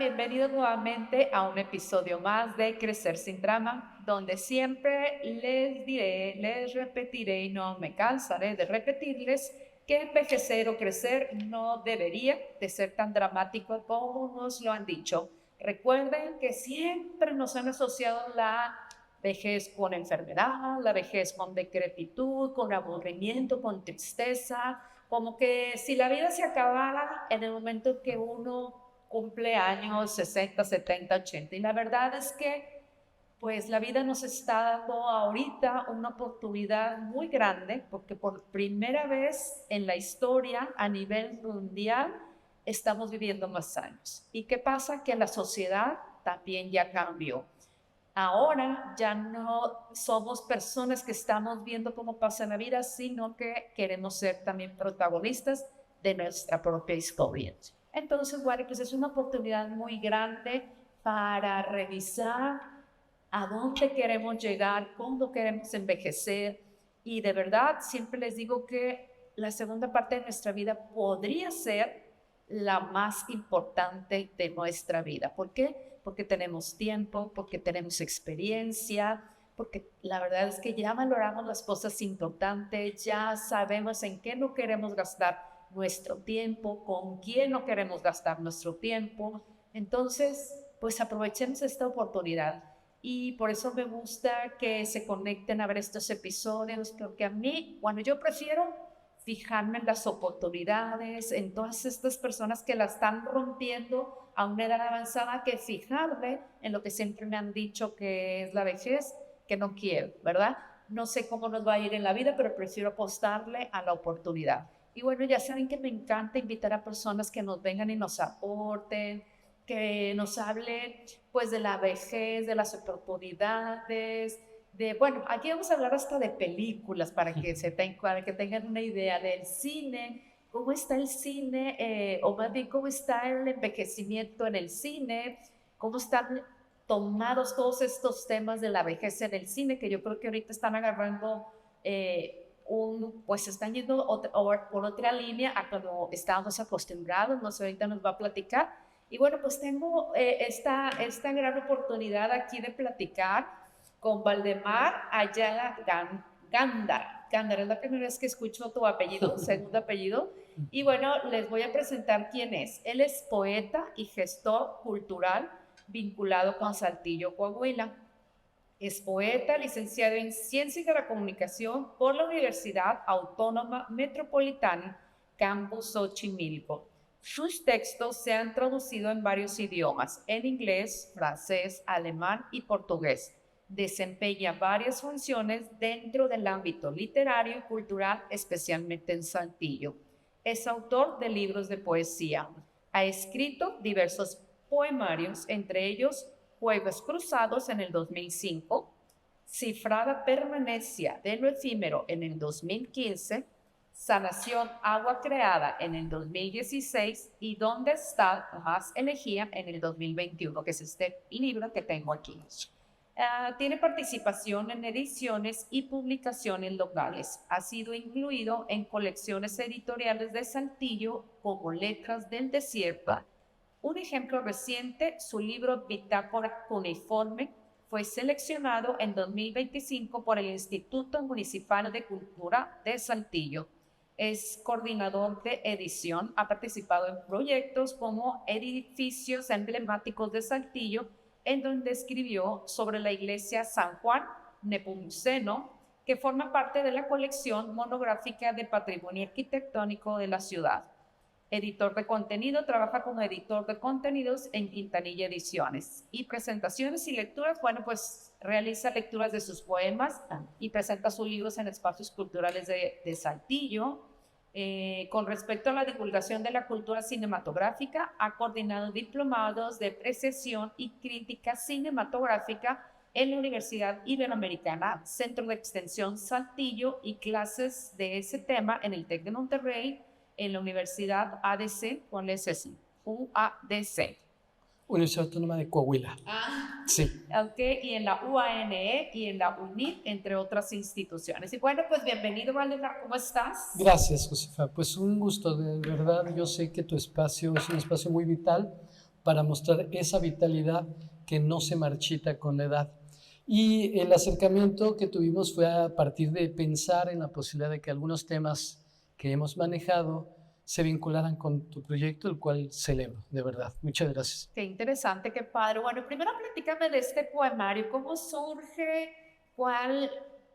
Bienvenidos nuevamente a un episodio más de Crecer sin Drama, donde siempre les diré, les repetiré y no me cansaré de repetirles que envejecer o crecer no debería de ser tan dramático como nos lo han dicho. Recuerden que siempre nos han asociado la vejez con enfermedad, la vejez con decrepitud, con aburrimiento, con tristeza, como que si la vida se acabara en el momento que uno cumple años 60, 70, 80. Y la verdad es que pues la vida nos está dando ahorita una oportunidad muy grande porque por primera vez en la historia a nivel mundial estamos viviendo más años. ¿Y qué pasa? Que la sociedad también ya cambió. Ahora ya no somos personas que estamos viendo cómo pasa la vida, sino que queremos ser también protagonistas de nuestra propia historia. Entonces, bueno, pues es una oportunidad muy grande para revisar a dónde queremos llegar, cómo queremos envejecer. Y de verdad, siempre les digo que la segunda parte de nuestra vida podría ser la más importante de nuestra vida. ¿Por qué? Porque tenemos tiempo, porque tenemos experiencia, porque la verdad es que ya valoramos las cosas importantes, ya sabemos en qué no queremos gastar nuestro tiempo, con quién no queremos gastar nuestro tiempo. Entonces, pues aprovechemos esta oportunidad. Y por eso me gusta que se conecten a ver estos episodios, porque a mí, bueno, yo prefiero fijarme en las oportunidades, en todas estas personas que la están rompiendo a una edad avanzada, que fijarme en lo que siempre me han dicho que es la vejez, que no quiero, ¿verdad? No sé cómo nos va a ir en la vida, pero prefiero apostarle a la oportunidad. Y bueno, ya saben que me encanta invitar a personas que nos vengan y nos aporten, que nos hablen pues de la vejez, de las oportunidades, bueno, aquí vamos a hablar hasta de películas para que tengan una idea del cine, cómo está el cine, o más bien cómo está el envejecimiento en el cine, cómo están tomados todos estos temas de la vejez en el cine, que yo creo que ahorita están agarrando pues están yendo por otra línea a como estábamos acostumbrados, no sé, ahorita nos va a platicar. Y bueno, pues tengo esta gran oportunidad aquí de platicar con Valdemar Ayala Gándara. Gándara, es la primera vez que escucho tu apellido, segundo apellido. Y bueno, les voy a presentar quién es. Él es poeta y gestor cultural vinculado con Saltillo, Coahuila. Es poeta, licenciado en Ciencias de la Comunicación por la Universidad Autónoma Metropolitana, Campus Xochimilco. Sus textos se han traducido en varios idiomas, en inglés, francés, alemán y portugués. Desempeña varias funciones dentro del ámbito literario y cultural, especialmente en Saltillo. Es autor de libros de poesía. Ha escrito diversos poemarios, entre ellos Juegos Cruzados en el 2005, Cifrada Permanencia de lo Efímero en el 2015, Sanación Agua Creada en el 2016 y ¿Dónde está Más Elegía en el 2021, que es este libro que tengo aquí. Tiene participación en ediciones y publicaciones locales. Ha sido incluido en colecciones editoriales de Saltillo como Letras del Desierto. Un ejemplo reciente, su libro Bitácora Cuneiforme, fue seleccionado en 2025 por el Instituto Municipal de Cultura de Saltillo. Es coordinador de edición, ha participado en proyectos como Edificios Emblemáticos de Saltillo, en donde escribió sobre la iglesia San Juan Nepomuceno, que forma parte de la colección monográfica de patrimonio arquitectónico de la ciudad. Editor de contenido, trabaja como editor de contenidos en Quintanilla Ediciones. Y presentaciones y lecturas, bueno, pues realiza lecturas de sus poemas y presenta sus libros en espacios culturales de Saltillo. Con respecto a la divulgación de la cultura cinematográfica, ha coordinado diplomados de apreciación y crítica cinematográfica en la Universidad Iberoamericana, Centro de Extensión Saltillo, y clases de ese tema en el TEC de Monterrey, en la Universidad ADC. ¿Cuál es ese? UADC. Universidad Autónoma de Coahuila. Sí. Ok, y en la UANE y en la UNIT, entre otras instituciones. Y bueno, pues bienvenido, Valdemar, ¿cómo estás? Gracias, Josefa. Pues un gusto, de verdad. Yo sé que tu espacio es un espacio muy vital para mostrar esa vitalidad que no se marchita con la edad. Y el acercamiento que tuvimos fue a partir de pensar en la posibilidad de que algunos temas que hemos manejado se vincularan con tu proyecto, el cual celebro, de verdad. Muchas gracias. Qué interesante, qué padre. Bueno, primero platícame de este poemario, ¿cómo surge?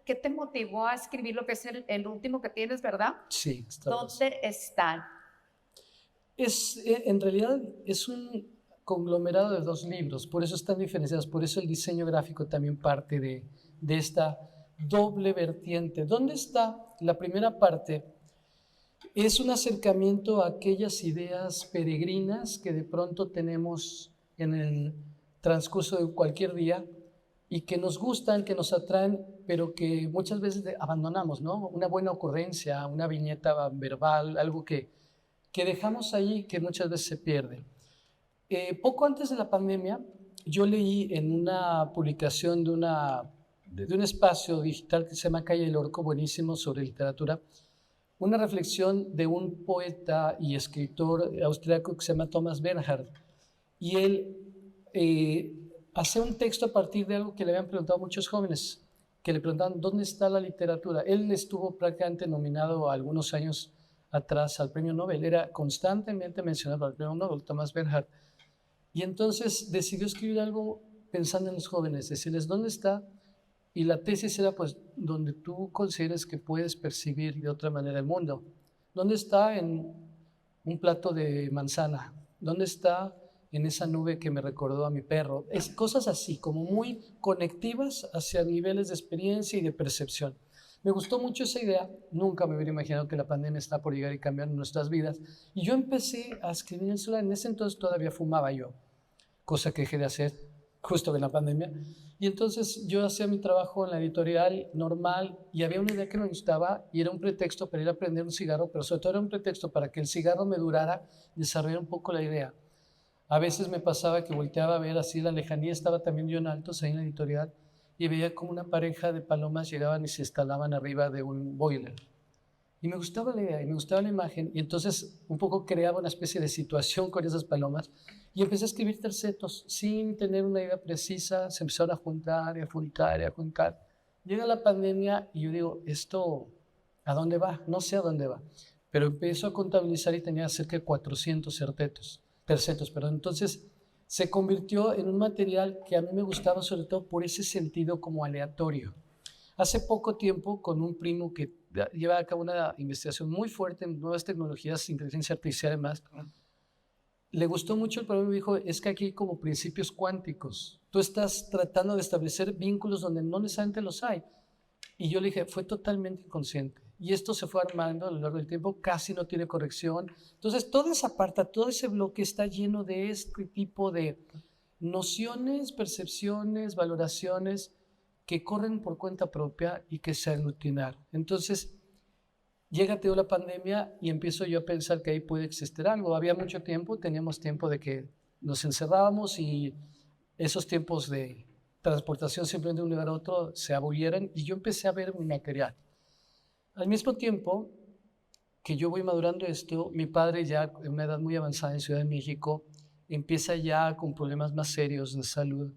¿Qué te motivó a escribir lo que es el último que tienes, verdad? Sí, está bien. ¿Dónde están? En realidad es un conglomerado de 2 libros, por eso están diferenciados, por eso el diseño gráfico también parte de esta doble vertiente. ¿Dónde está? La primera parte es un acercamiento a aquellas ideas peregrinas que de pronto tenemos en el transcurso de cualquier día y que nos gustan, que nos atraen, pero que muchas veces abandonamos, ¿no? Una buena ocurrencia, una viñeta verbal, algo que dejamos ahí, que muchas veces se pierde. Poco antes de la pandemia, yo leí en una publicación de un espacio digital que se llama Calle del Orco, buenísimo, sobre literatura, una reflexión de un poeta y escritor austriaco que se llama Thomas Bernhard. Y él hace un texto a partir de algo que le habían preguntado muchos jóvenes, que le preguntaban, ¿dónde está la literatura? Él estuvo prácticamente nominado algunos años atrás al premio Nobel, era constantemente mencionado al premio Nobel, Thomas Bernhard. Y entonces decidió escribir algo pensando en los jóvenes, decirles, ¿dónde está? Y la tesis era, pues, donde tú consideres que puedes percibir de otra manera el mundo. ¿Dónde está? En un plato de manzana. ¿Dónde está? En esa nube que me recordó a mi perro. Es cosas así, como muy conectivas hacia niveles de experiencia y de percepción. Me gustó mucho esa idea, nunca me hubiera imaginado que la pandemia está por llegar y cambiar nuestras vidas. Y yo empecé a escribir en el celular, en ese entonces todavía fumaba yo, cosa que dejé de hacer justo en la pandemia. Y entonces yo hacía mi trabajo en la editorial normal y había una idea que me gustaba y era un pretexto para ir a prender un cigarro, pero sobre todo era un pretexto para que el cigarro me durara, desarrollar un poco la idea. A veces me pasaba que volteaba a ver así la lejanía, estaba también John Altos ahí en la editorial, y veía como una pareja de palomas llegaban y se instalaban arriba de un boiler. Y me gustaba la idea, y me gustaba la imagen, y entonces un poco creaba una especie de situación con esas palomas, y empecé a escribir tercetos sin tener una idea precisa, se empezaron a juntar y a juntar y a juntar. Llega la pandemia y yo digo, ¿esto a dónde va? No sé a dónde va, pero empiezo a contabilizar y tenía cerca de 400 tercetos, perdón. Entonces se convirtió en un material que a mí me gustaba sobre todo por ese sentido como aleatorio. Hace poco tiempo, con un primo que lleva a cabo una investigación muy fuerte en nuevas tecnologías, inteligencia artificial y demás, le gustó mucho el problema y me dijo, es que aquí hay como principios cuánticos. Tú estás tratando de establecer vínculos donde no necesariamente los hay. Y yo le dije, fue totalmente inconsciente. Y esto se fue armando a lo largo del tiempo, casi no tiene corrección. Entonces, toda esa parte, todo ese bloque está lleno de este tipo de nociones, percepciones, valoraciones que corren por cuenta propia y que se aglutinaron. Entonces, llega la pandemia y empiezo yo a pensar que ahí puede existir algo. Había mucho tiempo, teníamos tiempo de que nos encerrábamos y esos tiempos de transportación simplemente de un lugar a otro se abolieran y yo empecé a ver mi material. Al mismo tiempo que yo voy madurando esto, mi padre ya en una edad muy avanzada en Ciudad de México empieza ya con problemas más serios de salud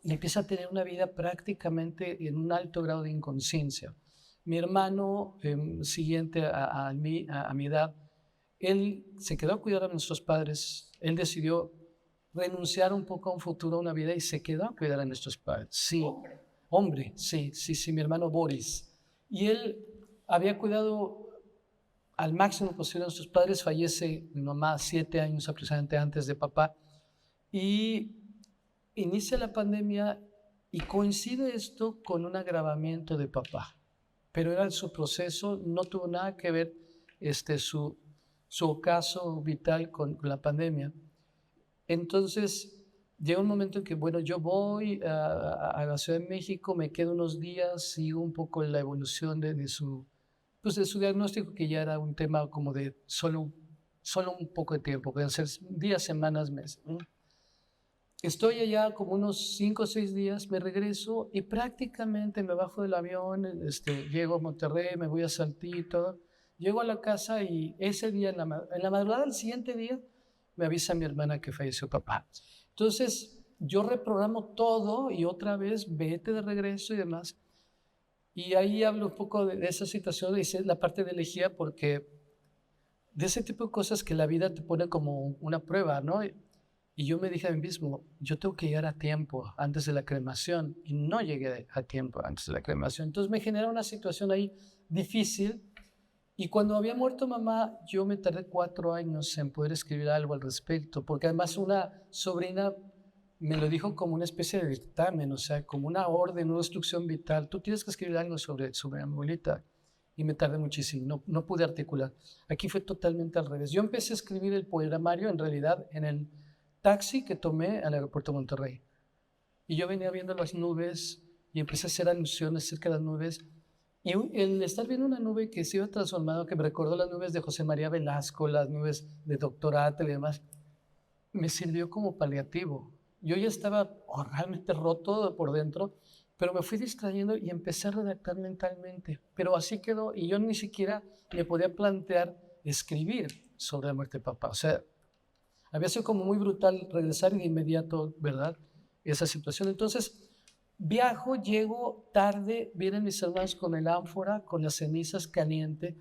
y empieza a tener una vida prácticamente en un alto grado de inconsciencia. Mi hermano, siguiente a mi edad, él se quedó a cuidar a nuestros padres, él decidió renunciar un poco a un futuro, a una vida y se quedó a cuidar a nuestros padres. Sí, hombre, sí, mi hermano Boris. Y él había cuidado al máximo posible a nuestros padres, fallece mi mamá 7 años aproximadamente antes de papá y inicia la pandemia y coincide esto con un agravamiento de papá, pero era su proceso, no tuvo nada que ver su ocaso vital con la pandemia. Entonces llega un momento en que, bueno, yo voy a la Ciudad de México, me quedo unos días, sigo un poco la evolución de su diagnóstico, que ya era un tema como de solo un poco de tiempo, pueden ser días, semanas, meses. Estoy allá como unos 5 o 6 días, me regreso y prácticamente me bajo del avión, llego a Monterrey, me voy a Saltillo, llego a la casa y ese día, en la madrugada del siguiente día, me avisa mi hermana que falleció papá. Entonces, yo reprogramo todo y otra vez vete de regreso y demás. Y ahí hablo un poco de esa situación, dice la parte de elegía, porque de ese tipo de cosas que la vida te pone como una prueba, ¿no? Y yo me dije a mí mismo, yo tengo que llegar a tiempo antes de la cremación, y no llegué a tiempo antes de la cremación. Entonces me genera una situación ahí difícil, y cuando había muerto mamá, yo me tardé 4 años en poder escribir algo al respecto, porque además una sobrina me lo dijo como una especie de dictamen, o sea, como una orden, una instrucción vital. Tú tienes que escribir algo sobre mi abuelita. Y me tardé muchísimo, no pude articular. Aquí fue totalmente al revés. Yo empecé a escribir el poemario, en realidad, en el taxi que tomé al aeropuerto de Monterrey. Y yo venía viendo las nubes y empecé a hacer alusiones acerca de las nubes. Y el estar viendo una nube que se iba transformando, que me recordó las nubes de José María Velasco, las nubes de Doctor Atel y demás, me sirvió como paliativo. Yo ya estaba realmente roto por dentro, pero me fui distrayendo y empecé a redactar mentalmente. Pero así quedó, y yo ni siquiera me podía plantear escribir sobre la muerte de papá. O sea, había sido como muy brutal regresar y de inmediato, ¿verdad? Esa situación. Entonces, viajo, llego tarde, vienen mis hermanos con el ánfora, con las cenizas caliente,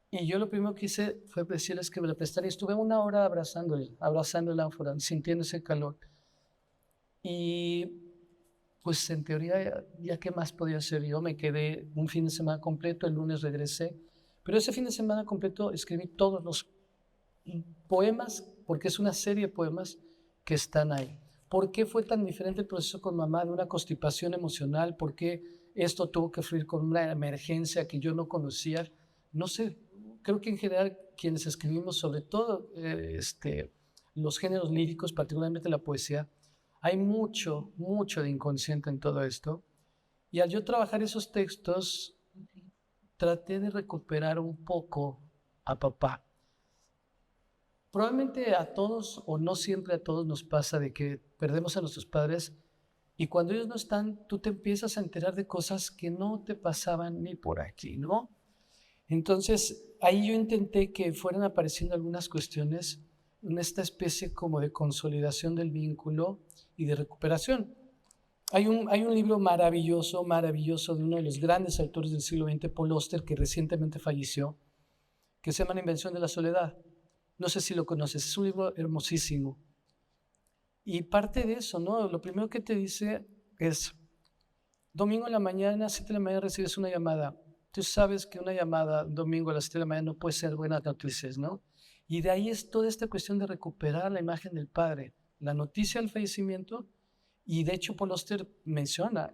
y yo lo primero que hice fue decirles que me la prestaran. Y estuve 1 hora abrazando el ánfora, sintiendo ese calor. Y pues en teoría, ya qué más podía hacer yo, me quedé un fin de semana completo, el lunes regresé, pero ese fin de semana completo escribí todos los poemas, porque es una serie de poemas que están ahí. ¿Por qué fue tan diferente el proceso con mamá de una constipación emocional? ¿Por qué esto tuvo que fluir con una emergencia que yo no conocía? No sé, creo que en general quienes escribimos, sobre todo los géneros líricos, particularmente la poesía, hay mucho, mucho de inconsciente en todo esto. Y al yo trabajar esos textos, traté de recuperar un poco a papá. Probablemente a todos, o no siempre a todos, nos pasa de que perdemos a nuestros padres y cuando ellos no están, tú te empiezas a enterar de cosas que no te pasaban ni por aquí, ¿no? Entonces, ahí yo intenté que fueran apareciendo algunas cuestiones en esta especie como de consolidación del vínculo y de recuperación. Hay un libro maravilloso, maravilloso de uno de los grandes autores del siglo XX, Paul Auster, que recientemente falleció, que se llama La invención de la soledad. No sé si lo conoces, es un libro hermosísimo. Y parte de eso, ¿no? Lo primero que te dice es, domingo en la mañana, 7 de la mañana recibes una llamada. Tú sabes que una llamada domingo a las 7 de la mañana no puede ser buenas noticias, ¿no? Y de ahí es toda esta cuestión de recuperar la imagen del padre, la noticia del fallecimiento, y de hecho Paul Auster menciona,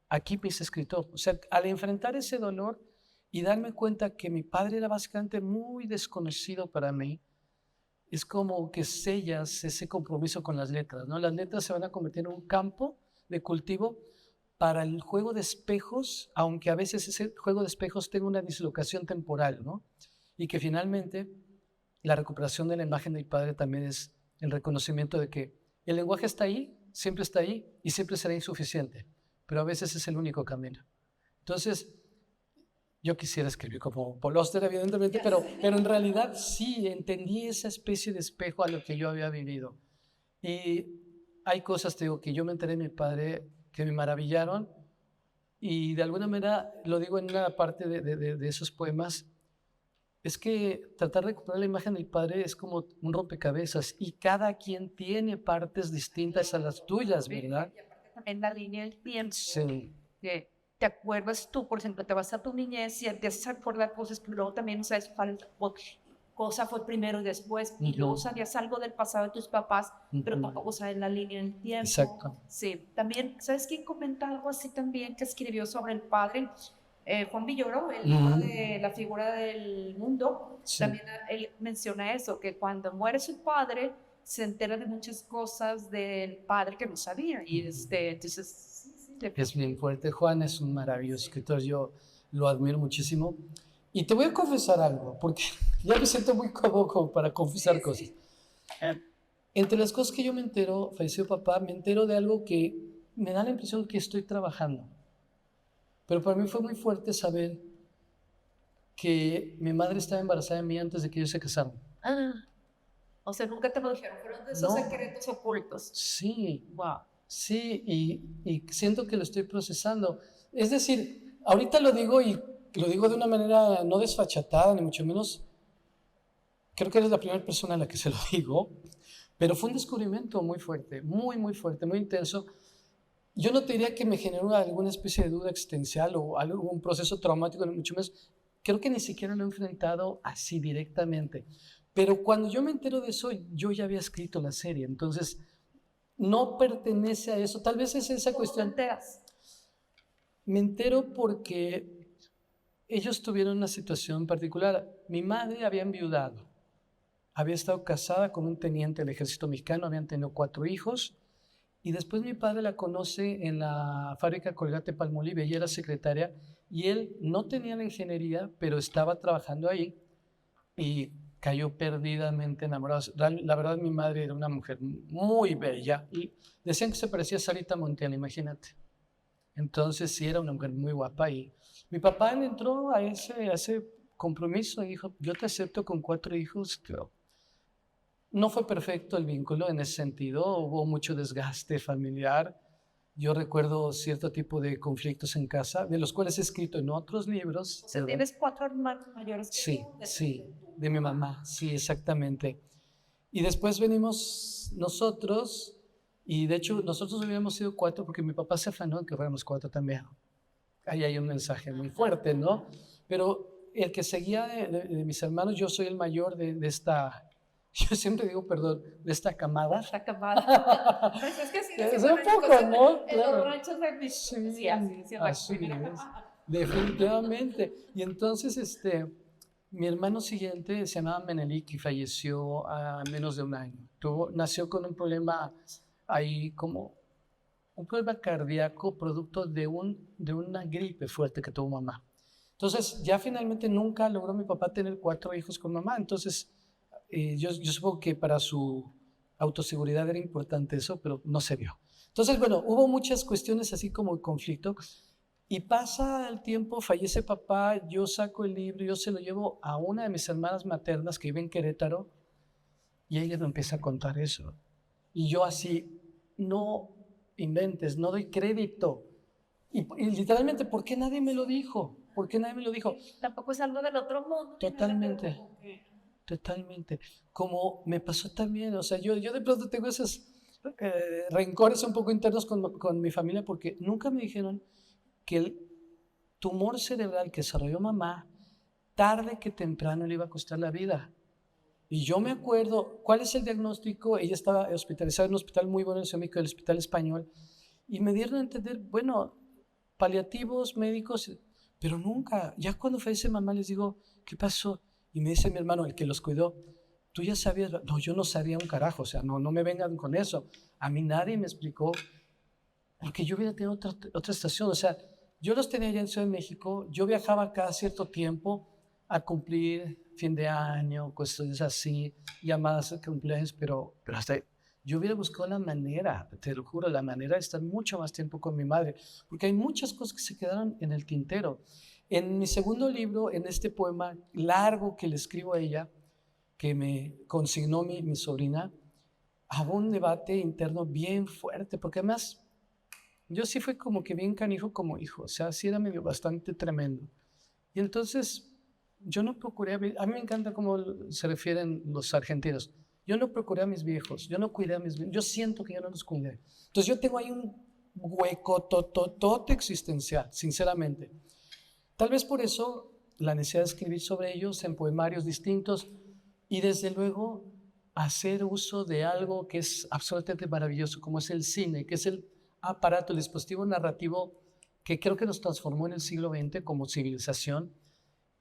aquí me escritor, o sea, al enfrentar ese dolor y darme cuenta que mi padre era básicamente muy desconocido para mí, es como que sellas ese compromiso con las letras, ¿no? Las letras se van a convertir en un campo de cultivo para el juego de espejos, aunque a veces ese juego de espejos tenga una dislocación temporal, ¿no? Y que finalmente la recuperación de la imagen del padre también es el reconocimiento de que el lenguaje está ahí, siempre está ahí y siempre será insuficiente, pero a veces es el único camino. Entonces, yo quisiera escribir como Paul Auster, evidentemente, pero en realidad sí entendí esa especie de espejo a lo que yo había vivido. Y hay cosas, te digo, que yo me enteré de mi padre que me maravillaron y de alguna manera, lo digo en una parte de esos poemas, es que tratar de recuperar la imagen del padre es como un rompecabezas y cada quien tiene partes distintas a las tuyas, ¿verdad? En la línea del tiempo, Sí. que te acuerdas tú, por ejemplo, te vas a tu niñez y empiezas a recordar cosas, pero luego también sabes cuál cosa fue primero y después, y luego sabías algo del pasado de tus papás, pero tampoco sabes la línea del tiempo. Exacto. Sí, también, ¿sabes quién comenta algo así también que escribió sobre el padre? Juan Villoro, el libro de La figura del mundo, Sí. también él menciona eso, que cuando muere su padre, se entera de muchas cosas del padre que no sabía. Y entonces, Es bien fuerte. Juan es un maravilloso escritor, yo lo admiro muchísimo. Y te voy a confesar algo, porque ya me siento muy cómodo como para confesar cosas. Entre las cosas que yo me entero, falleció papá, me entero de algo que me da la impresión que estoy trabajando. Pero para mí fue muy fuerte saber que mi madre estaba embarazada de mí antes de que ellos se casaran. O sea, nunca te lo dijeron, fueron de esos No. secretos ocultos. Sí, Wow. sí, y siento que lo estoy procesando. Es decir, ahorita lo digo y lo digo de una manera no desfachatada, ni mucho menos. Creo que eres la primera persona a la que se lo digo, pero fue un descubrimiento muy fuerte, muy fuerte, muy intenso. Yo no te diría que me generó alguna especie de duda existencial o algún proceso traumático, ni mucho menos. Creo que ni siquiera lo he enfrentado así directamente. Pero cuando yo me entero de eso, yo ya había escrito la serie, entonces no pertenece a eso. Tal vez es esa cuestión. ¿Cómo te enteras? Me entero porque ellos tuvieron una situación particular. Mi madre había enviudado, había estado casada con un teniente del ejército mexicano, habían tenido 4 hijos. Y después mi padre la conoce en la fábrica Colgate-Palmolive, ella era secretaria y él no tenía la ingeniería, pero estaba trabajando ahí y cayó perdidamente enamorado. La verdad, mi madre era una mujer muy bella y decían que se parecía a Sarita Montiel, imagínate. Entonces sí, era una mujer muy guapa y mi papá le entró a ese compromiso y dijo, yo te acepto con 4 hijos, creo. No fue perfecto el vínculo en ese sentido, hubo mucho desgaste familiar. Yo recuerdo cierto tipo de conflictos en casa, de los cuales he escrito en otros libros. O sea, tienes 4 hermanos mayores que Sí, tú, sí, de mi mamá, sí, exactamente. Y después venimos nosotros, y de hecho nosotros hubiéramos sido 4 porque mi papá se afanó en que fuéramos 4 también. Ahí hay un mensaje muy fuerte, ¿no? Pero el que seguía de mis hermanos, yo soy el mayor de esta, yo siempre digo, perdón, de esta camada. Esta camada. Pues es que sí, Es un poco, ¿no? en Claro. los ranchos de México, sí, así se Así recuerda. es, definitivamente. Y entonces, mi hermano siguiente se llamaba Menelik y falleció a menos de un año. Nació con un problema ahí como un problema cardíaco producto de una gripe fuerte que tuvo mamá. Entonces, ya finalmente nunca logró mi papá tener 4 hijos con mamá. Entonces, yo supongo que para su autoseguridad era importante eso, pero no se dio. Entonces, bueno, hubo muchas cuestiones así como conflicto. Y pasa el tiempo, fallece papá, yo saco el libro, yo se lo llevo a una de mis hermanas maternas que vive en Querétaro y ella me empieza a contar eso. Y yo así, no inventes, no doy crédito. Y literalmente, ¿por qué nadie me lo dijo? ¿Por qué nadie me lo dijo? Tampoco es algo del otro mundo. Totalmente, totalmente. Como me pasó también, o sea, yo de pronto tengo esos rencores un poco internos con mi familia porque nunca me dijeron que el tumor cerebral que desarrolló mamá, tarde que temprano le iba a costar la vida. Y yo me acuerdo, ¿cuál es el diagnóstico? Ella estaba hospitalizada en un hospital muy bueno en Ciudad de México, el Hospital Español, y me dieron a entender, bueno, paliativos, médicos, pero nunca, ya cuando fallece mamá les digo, ¿qué pasó? Y me dice mi hermano, el que los cuidó, ¿tú ya sabías? No, yo no sabía un carajo, o sea, no me vengan con eso. A mí nadie me explicó, porque yo hubiera tenido otra estación, o sea, yo los tenía allá en Ciudad de México, yo viajaba cada cierto tiempo a cumplir fin de año, cuestiones así, llamadas de cumpleaños, pero hasta yo hubiera buscado la manera, te lo juro, la manera de estar mucho más tiempo con mi madre, porque hay muchas cosas que se quedaron en el tintero. En mi segundo libro, en este poema largo que le escribo a ella, que me consignó mi sobrina, hago un debate interno bien fuerte, porque además yo sí fui como que bien canijo como hijo, o sea, sí era medio bastante tremendo. Y entonces yo no procuré, a mí me encanta cómo se refieren los argentinos, yo no procuré a mis viejos, yo no cuidé a mis viejos, yo siento que yo no los cuidé. Entonces yo tengo ahí un hueco tototote existencial, sinceramente. Tal vez por eso la necesidad de escribir sobre ellos en poemarios distintos y desde luego hacer uso de algo que es absolutamente maravilloso, como es el cine, que es el aparato, el dispositivo narrativo que creo que nos transformó en el siglo XX como civilización.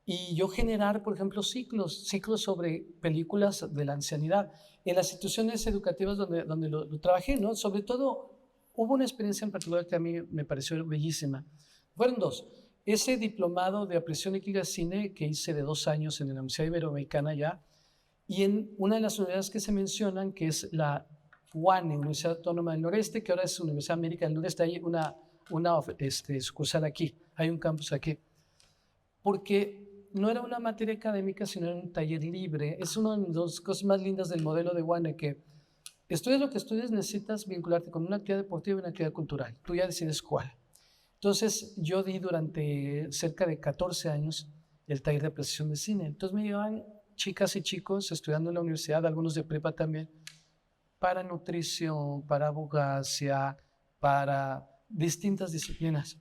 Y yo generar, por ejemplo, ciclos sobre películas de la ancianidad. En las instituciones educativas donde lo trabajé, ¿no? Sobre todo, hubo una experiencia en particular que a mí me pareció bellísima. Fueron 2. Ese diplomado de apreciación y crítica de cine que hice de 2 años en la Universidad Iberoamericana ya, y en una de las universidades que se mencionan, que es la UANE, Universidad Autónoma del Noreste, que ahora es Universidad América del Noreste, hay una sucursal aquí, hay un campus aquí. Porque no era una materia académica, sino era un taller libre. Es una de las cosas más lindas del modelo de Wane, que estudies lo que estudies, necesitas vincularte con una actividad deportiva y una actividad cultural. Tú ya decides cuál. Entonces, yo di durante cerca de 14 años el taller de apreciación de cine. Entonces, me llevaban chicas y chicos estudiando en la universidad, algunos de prepa también, para nutrición, para abogacía, para distintas disciplinas.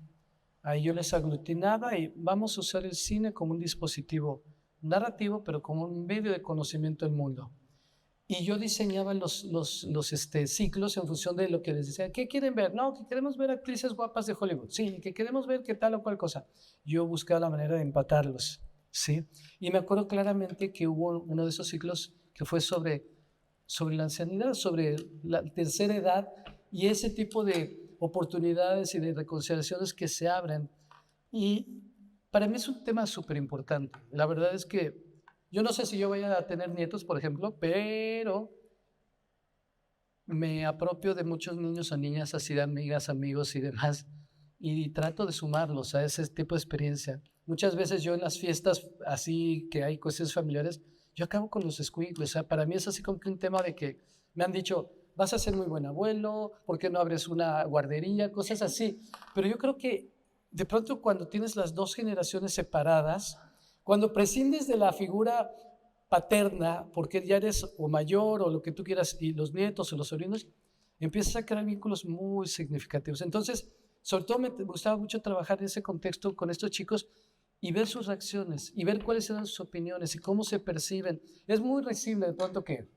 Ahí yo les aglutinaba y vamos a usar el cine como un dispositivo narrativo, pero como un medio de conocimiento del mundo. Y yo diseñaba los ciclos en función de lo que les decía. ¿Qué quieren ver? No, que queremos ver actrices guapas de Hollywood. Sí, que queremos ver qué tal o cual cosa. Yo buscaba la manera de empatarlos, ¿sí? Y me acuerdo claramente que hubo uno de esos ciclos que fue sobre la ancianidad, sobre la tercera edad y ese tipo de oportunidades y de reconciliaciones que se abren. Y para mí es un tema súper importante. La verdad es que yo no sé si yo voy a tener nietos, por ejemplo, pero me apropio de muchos niños o niñas así de amigas, amigos y demás, y trato de sumarlos a ese tipo de experiencia. Muchas veces yo en las fiestas así que hay cosas familiares, yo acabo con los escuincles. O sea, para mí es así como que un tema de que me han dicho, vas a ser muy buen abuelo, ¿por qué no abres una guardería? Cosas así. Pero yo creo que de pronto cuando tienes las dos generaciones separadas, cuando prescindes de la figura paterna, porque ya eres o mayor o lo que tú quieras, y los nietos o los sobrinos, empiezas a crear vínculos muy significativos. Entonces, sobre todo me gustaba mucho trabajar en ese contexto con estos chicos y ver sus reacciones y ver cuáles eran sus opiniones y cómo se perciben. Es muy risible de pronto que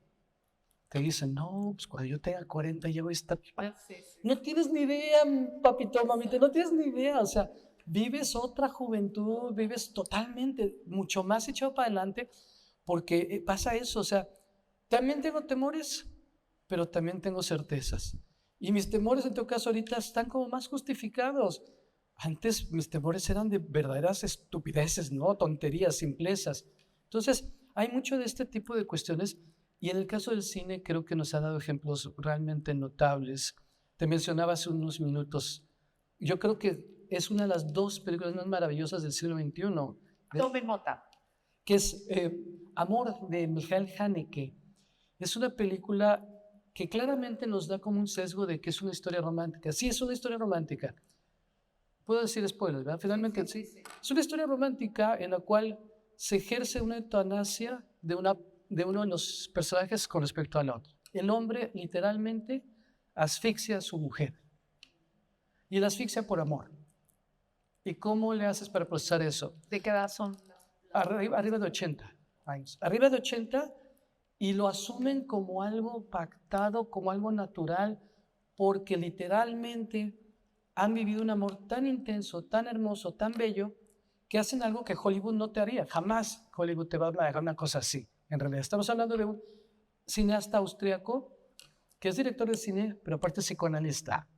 te dicen, no, pues cuando yo tenga 40 ya voy a estar... Sí, sí. No tienes ni idea, papito, mamita, no tienes ni idea. O sea, vives otra juventud, vives totalmente, mucho más echado para adelante, porque pasa eso. O sea, también tengo temores, pero también tengo certezas. Y mis temores, en todo caso, ahorita están como más justificados. Antes mis temores eran de verdaderas estupideces, ¿no? Tonterías, simplezas. Entonces, hay mucho de este tipo de cuestiones. Y en el caso del cine, creo que nos ha dado ejemplos realmente notables. Te mencionaba hace unos minutos. Yo creo que es una de las dos películas más maravillosas del siglo XXI. Tomen nota. Que es Amor, de Michael Haneke. Es una película que claramente nos da como un sesgo de que es una historia romántica. Sí, es una historia romántica. Puedo decir spoilers, ¿verdad? Finalmente sí. Es una historia romántica en la cual se ejerce una eutanasia de uno de los personajes con respecto al otro. El hombre literalmente asfixia a su mujer. Y la asfixia por amor. ¿Y cómo le haces para procesar eso? ¿De qué edad son? Arriba de 80 años. Arriba de 80, y lo asumen como algo pactado, como algo natural, porque literalmente han vivido un amor tan intenso, tan hermoso, tan bello, que hacen algo que Hollywood no te haría. Jamás Hollywood te va a dejar una cosa así. En realidad, estamos hablando de un cineasta austriaco que es director de cine, pero aparte es psicoanalista.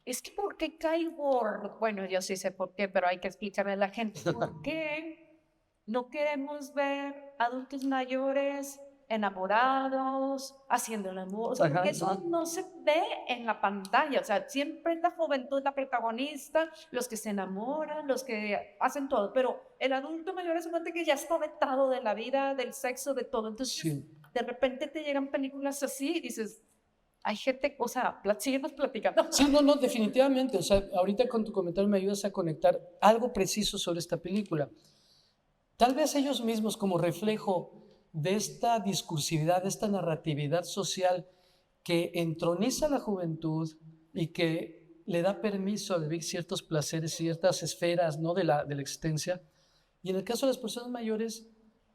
Es que ¿por qué caigo? Bueno, yo sí sé por qué, pero hay que explicarle a la gente. ¿Por qué no queremos ver adultos mayores enamorados, haciendo el amor? O sea, porque eso no se ve en la pantalla. O sea, siempre es la juventud la protagonista, los que se enamoran, los que hacen todo. Pero el adulto mayor es un hombre que ya está vetado de la vida, del sexo, de todo. Entonces, Sí. de repente te llegan películas así y dices... Hay gente, o sea, síguenos platicando. Sí, no, definitivamente. O sea, ahorita con tu comentario me ayudas a conectar algo preciso sobre esta película. Tal vez ellos mismos, como reflejo de esta discursividad, de esta narratividad social que entroniza la juventud y que le da permiso a vivir ciertos placeres, ciertas esferas, ¿no?, de la existencia. Y en el caso de las personas mayores,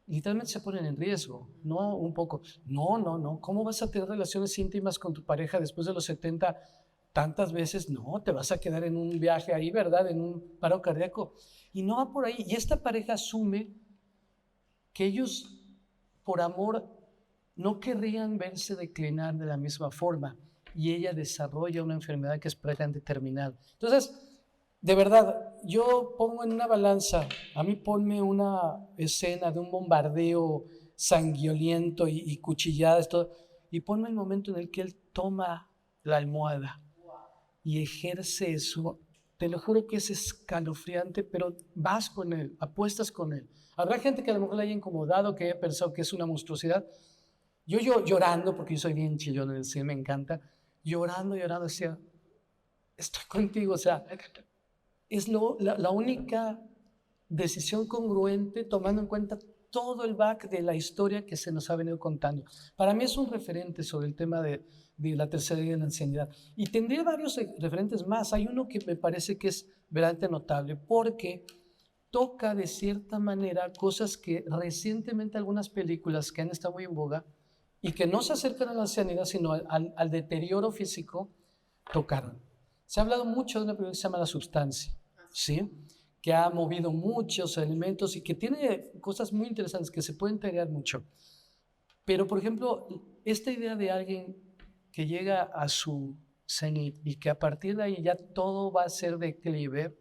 literalmente se ponen en riesgo, ¿no? Un poco. No. ¿Cómo vas a tener relaciones íntimas con tu pareja después de los 70 tantas veces? No, te vas a quedar en un viaje ahí, ¿verdad? En un paro cardíaco. Y no va por ahí. Y esta pareja asume que ellos, por amor, no querrían verse declinar de la misma forma. Y ella desarrolla una enfermedad que es prácticamente terminal. Entonces, de verdad, yo pongo en una balanza, a mí ponme una escena de un bombardeo sanguinoliento y cuchilladas, todo, y ponme el momento en el que él toma la almohada y ejerce eso. Te lo juro que es escalofriante, pero vas con él, apuestas con él. Habrá gente que a lo mejor le haya incomodado, que haya pensado que es una monstruosidad. Yo llorando, porque yo soy bien chillón en el cine, me encanta, llorando, decía, estoy contigo, o sea, es la única decisión congruente tomando en cuenta todo el back de la historia que se nos ha venido contando. Para mí es un referente sobre el tema de la tercera edad y de la ancianidad. Y tendré varios referentes más. Hay uno que me parece que es verdaderamente notable porque toca de cierta manera cosas que recientemente algunas películas que han estado muy en boga y que no se acercan a la ancianidad sino al deterioro físico, tocaron. Se ha hablado mucho de una película que se llama La Substancia, ¿sí? Que ha movido muchos elementos y que tiene cosas muy interesantes que se pueden integrar mucho. Pero, por ejemplo, esta idea de alguien que llega a su cenit y que a partir de ahí ya todo va a ser declive,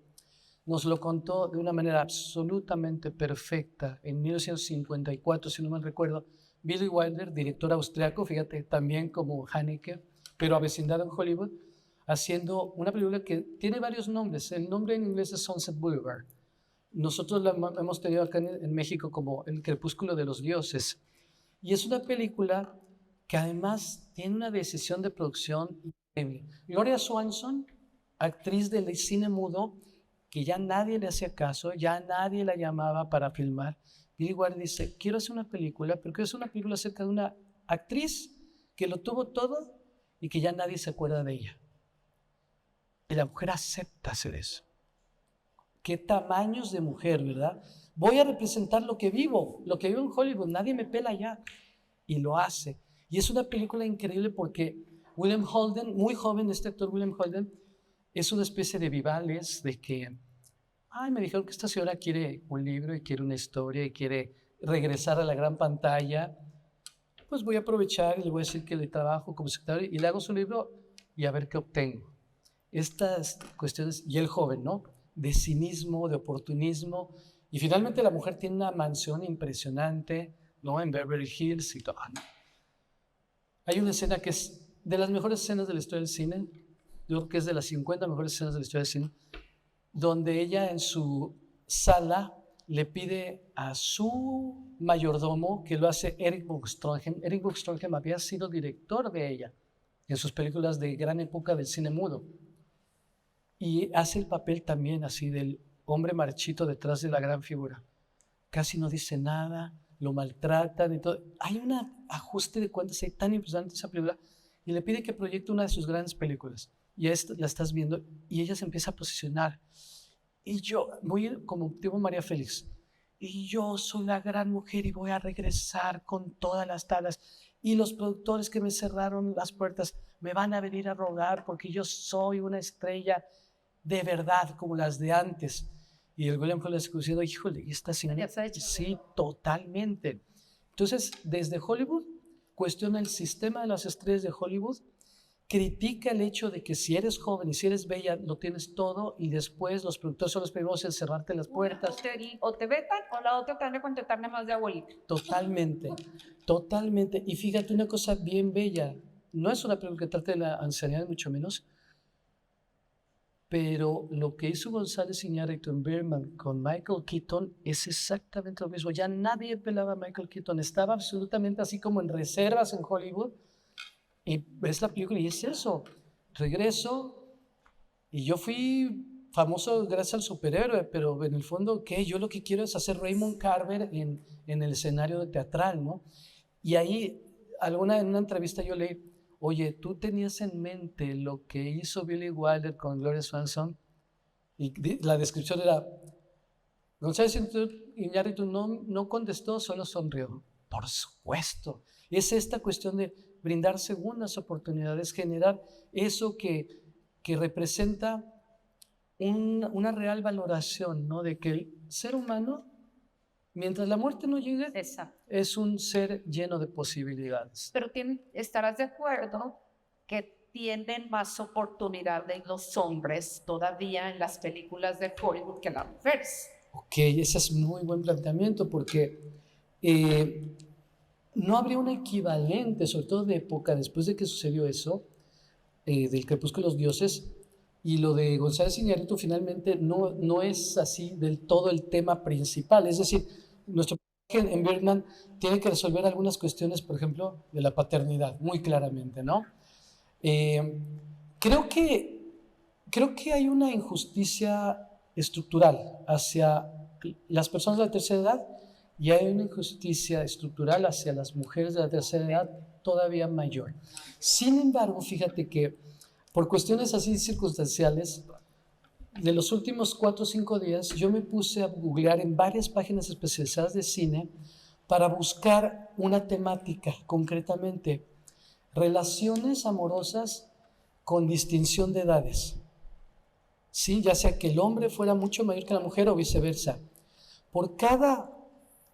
nos lo contó de una manera absolutamente perfecta en 1954, si no mal recuerdo, Billy Wilder, director austriaco, fíjate, también como Haneke, pero avecindado en Hollywood, haciendo una película que tiene varios nombres. El nombre en inglés es Sunset Boulevard. Nosotros la hemos tenido acá en México como El Crepúsculo de los Dioses. Y es una película que además tiene una decisión de producción increíble. Gloria Swanson, actriz del cine mudo, que ya nadie le hacía caso, ya nadie la llamaba para filmar. Billy Wilder dice, quiero hacer una película, pero quiero hacer una película acerca de una actriz que lo tuvo todo y que ya nadie se acuerda de ella. Y la mujer acepta hacer eso. Qué tamaños de mujer, ¿verdad? Voy a representar lo que vivo en Hollywood, nadie me pela ya. Y lo hace. Y es una película increíble porque William Holden, muy joven, este actor William Holden, es una especie de Vivales, de que, me dijeron que esta señora quiere un libro y quiere una historia y quiere regresar a la gran pantalla. Pues voy a aprovechar y le voy a decir que le trabajo como secretario y le hago su libro y a ver qué obtengo. Estas cuestiones, y el joven, ¿no? De cinismo, de oportunismo, y finalmente la mujer tiene una mansión impresionante, ¿no? En Beverly Hills y todo. Hay una escena que es de las mejores escenas de la historia del cine, yo creo que es de las 50 mejores escenas de la historia del cine, donde ella en su sala le pide a su mayordomo, que lo hace Eric Buxtrongen. Eric Buxtrongen había sido director de ella en sus películas de gran época del cine mudo. Y hace el papel también así del hombre marchito detrás de la gran figura. Casi no dice nada, lo maltratan y todo. Hay un ajuste de cuentas ahí tan impresionante esa película y le pide que proyecte una de sus grandes películas. Y la estás viendo y ella se empieza a posicionar. Y yo voy como tipo María Félix. Y yo soy la gran mujer y voy a regresar con todas las tablas. Y los productores que me cerraron las puertas me van a venir a rogar porque yo soy una estrella de verdad como las de antes. Y el William Holden se diciendo, híjole, ¿y esta señora? Sí, totalmente. Entonces, desde Hollywood, cuestiona el sistema de las estrellas de Hollywood, critica el hecho de que si eres joven y si eres bella, lo tienes todo y después los productores son los primeros en cerrarte las puertas. O te vetan o la otra te van a contratar nada más de abuelita. Totalmente, totalmente. Y fíjate una cosa bien bella, no es una película que trate de la ancianidad, mucho menos, pero lo que hizo González Iñárritu en Birdman con Michael Keaton es exactamente lo mismo. Ya nadie pelaba a Michael Keaton, estaba absolutamente así como en reservas en Hollywood. Y ves la película y es eso. Regreso y yo fui famoso gracias al superhéroe, pero en el fondo, ¿qué? Yo lo que quiero es hacer Raymond Carver en el escenario teatral, ¿no? Y ahí, en una entrevista yo leí, oye, ¿tú tenías en mente lo que hizo Billy Wilder con Gloria Swanson? Y la descripción era, González Iñárritu no contestó, solo sonrió. Por supuesto. Es esta cuestión de brindar segundas oportunidades, generar eso que representa una real valoración, ¿no? De que el ser humano, mientras la muerte no llegue, exacto, es un ser lleno de posibilidades. Pero estarás de acuerdo que tienen más oportunidades los hombres todavía en las películas de Hollywood que las mujeres. Ok, ese es muy buen planteamiento porque no habría un equivalente, sobre todo de época después de que sucedió eso, del Crepúsculo de los Dioses, y lo de González Iñárritu finalmente no es así del todo el tema principal. Es decir, nuestro personaje en Birdman tiene que resolver algunas cuestiones, por ejemplo, de la paternidad, muy claramente, ¿no? Eh, creo que hay una injusticia estructural hacia las personas de la tercera edad y hay una injusticia estructural hacia las mujeres de la tercera edad todavía mayor. Sin embargo, fíjate que por cuestiones así circunstanciales, de los últimos 4 o 5 días, yo me puse a googlear en varias páginas especializadas de cine para buscar una temática, concretamente, relaciones amorosas con distinción de edades. ¿Sí? Ya sea que el hombre fuera mucho mayor que la mujer o viceversa. Por cada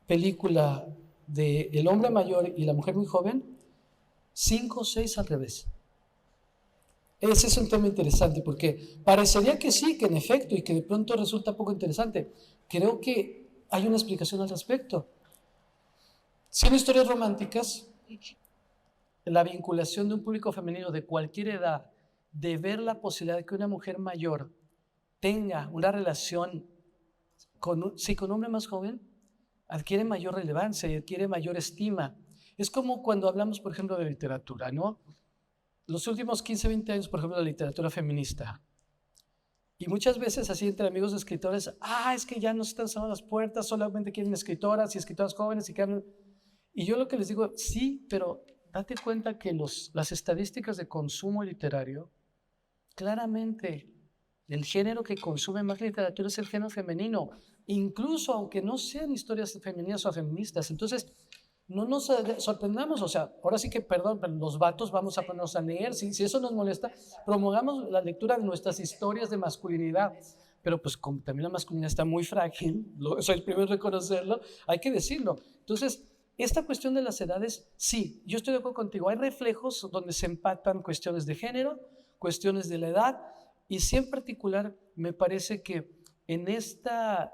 película de el hombre mayor y la mujer muy joven, 5 o 6 al revés. Ese es un tema interesante porque parecería que sí, que en efecto, y que de pronto resulta poco interesante. Creo que hay una explicación al respecto. Siendo historias románticas, la vinculación de un público femenino de cualquier edad, de ver la posibilidad de que una mujer mayor tenga una relación con un hombre más joven, adquiere mayor relevancia y adquiere mayor estima. Es como cuando hablamos, por ejemplo, de literatura, ¿no? Los últimos 15, 20 años, por ejemplo, de la literatura feminista. Y muchas veces así entre amigos de escritores, es que ya no se están cerrando las puertas, solamente quieren escritoras y escritoras jóvenes. Y yo lo que les digo, sí, pero date cuenta que las estadísticas de consumo literario, claramente el género que consume más literatura es el género femenino, incluso aunque no sean historias femeninas o feministas. Entonces, no nos sorprendamos, o sea, ahora sí que, perdón, pero los vatos vamos a ponernos a leer, si eso nos molesta, promovamos la lectura de nuestras historias de masculinidad, pero pues como también la masculinidad está muy frágil, soy el primero en reconocerlo, hay que decirlo. Entonces, esta cuestión de las edades, sí, yo estoy de acuerdo contigo, hay reflejos donde se empatan cuestiones de género, cuestiones de la edad, y sí en particular me parece que en esta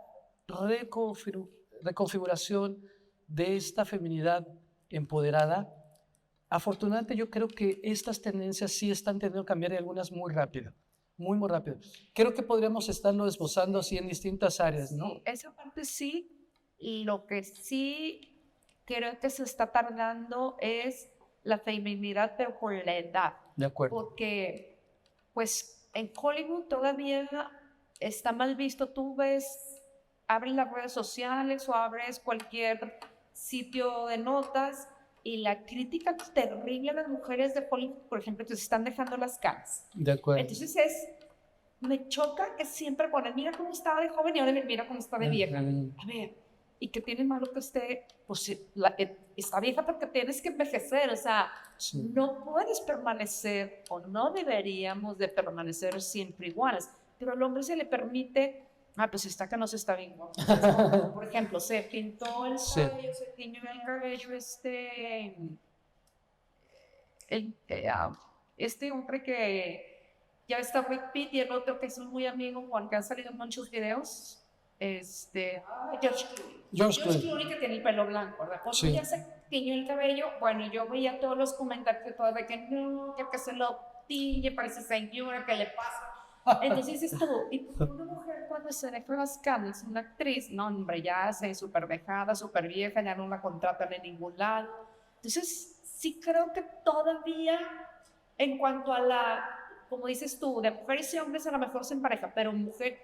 reconfiguración de esta feminidad empoderada, afortunadamente yo creo que estas tendencias sí están teniendo que cambiar y algunas muy rápido, muy rápido. Creo que podríamos estarlo esbozando así en distintas áreas, ¿no? Sí, esa parte sí, y lo que sí creo que se está tardando es la feminidad, pero por la edad. De acuerdo. Porque, pues, en Hollywood todavía está mal visto. Tú ves, abres las redes sociales o abres cualquier sitio de notas y la crítica terrible a las mujeres de Hollywood, por ejemplo, que se están dejando las caras. De acuerdo. Entonces me choca que siempre ponen, mira cómo estaba de joven y ahora mira cómo está de vieja. A ver, ¿y qué tiene malo que esté? Pues está vieja porque tienes que envejecer, o sea, sí. No puedes permanecer o no deberíamos de permanecer siempre iguales, pero al hombre se le permite, pues está que no se está bien. Por ejemplo, se pintó el cabello, se tiñó el cabello, este hombre que ya está Brad Pitt y el otro que es muy amigo, Juan, que han salido en muchos videos, George Clooney, que tiene el pelo blanco, ¿verdad? Cuando ya se tiñó el cabello, bueno, yo veía todos los comentarios de que no, que se lo tiñe, parece señora, ¿qué le pasa? Entonces es todo. Y una mujer cuando se deja las canas, una actriz, no, hombre, ya se súper dejada, súper vieja, ya no la contratan en ningún lado. Entonces sí creo que todavía en cuanto a la, como dices tú, de mujeres y hombres a lo mejor se empareja, pero mujeres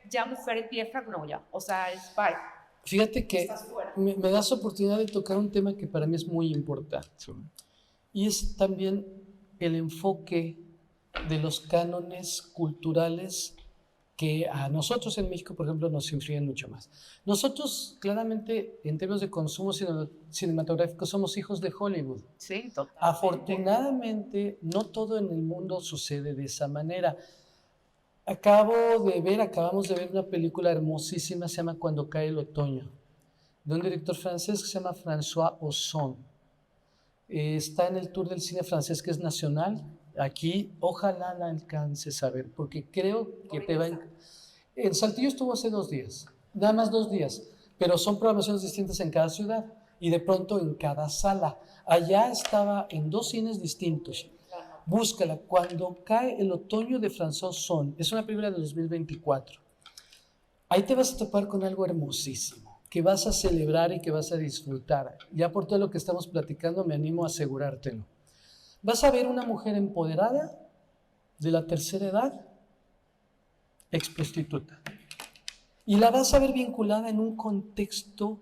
viejas no, ya, o sea, es bye. Fíjate que me das oportunidad de tocar un tema que para mí es muy importante, y es también el enfoque de los cánones culturales que a nosotros en México, por ejemplo, nos influyen mucho más. Nosotros, claramente, en términos de consumo cinematográfico, somos hijos de Hollywood. Sí, totalmente. Afortunadamente, no todo en el mundo sucede de esa manera. Acabamos de ver una película hermosísima, se llama Cuando cae el otoño, de un director francés que se llama François Ozon. Está en el tour del cine francés que es nacional. Aquí, ojalá la alcances a ver, porque creo que te va a... En Saltillo estuvo hace 2 días, nada más 2 días, pero son programaciones distintas en cada ciudad y de pronto en cada sala. Allá estaba en 2 cines distintos. Búscala, Cuando cae el otoño de François Ozon. Es una película de 2024. Ahí te vas a topar con algo hermosísimo. que vas a celebrar y que vas a disfrutar. Ya por todo lo que estamos platicando me animo a asegurártelo. Vas a ver una mujer empoderada de la tercera edad, ex prostituta. Y la vas a ver vinculada en un contexto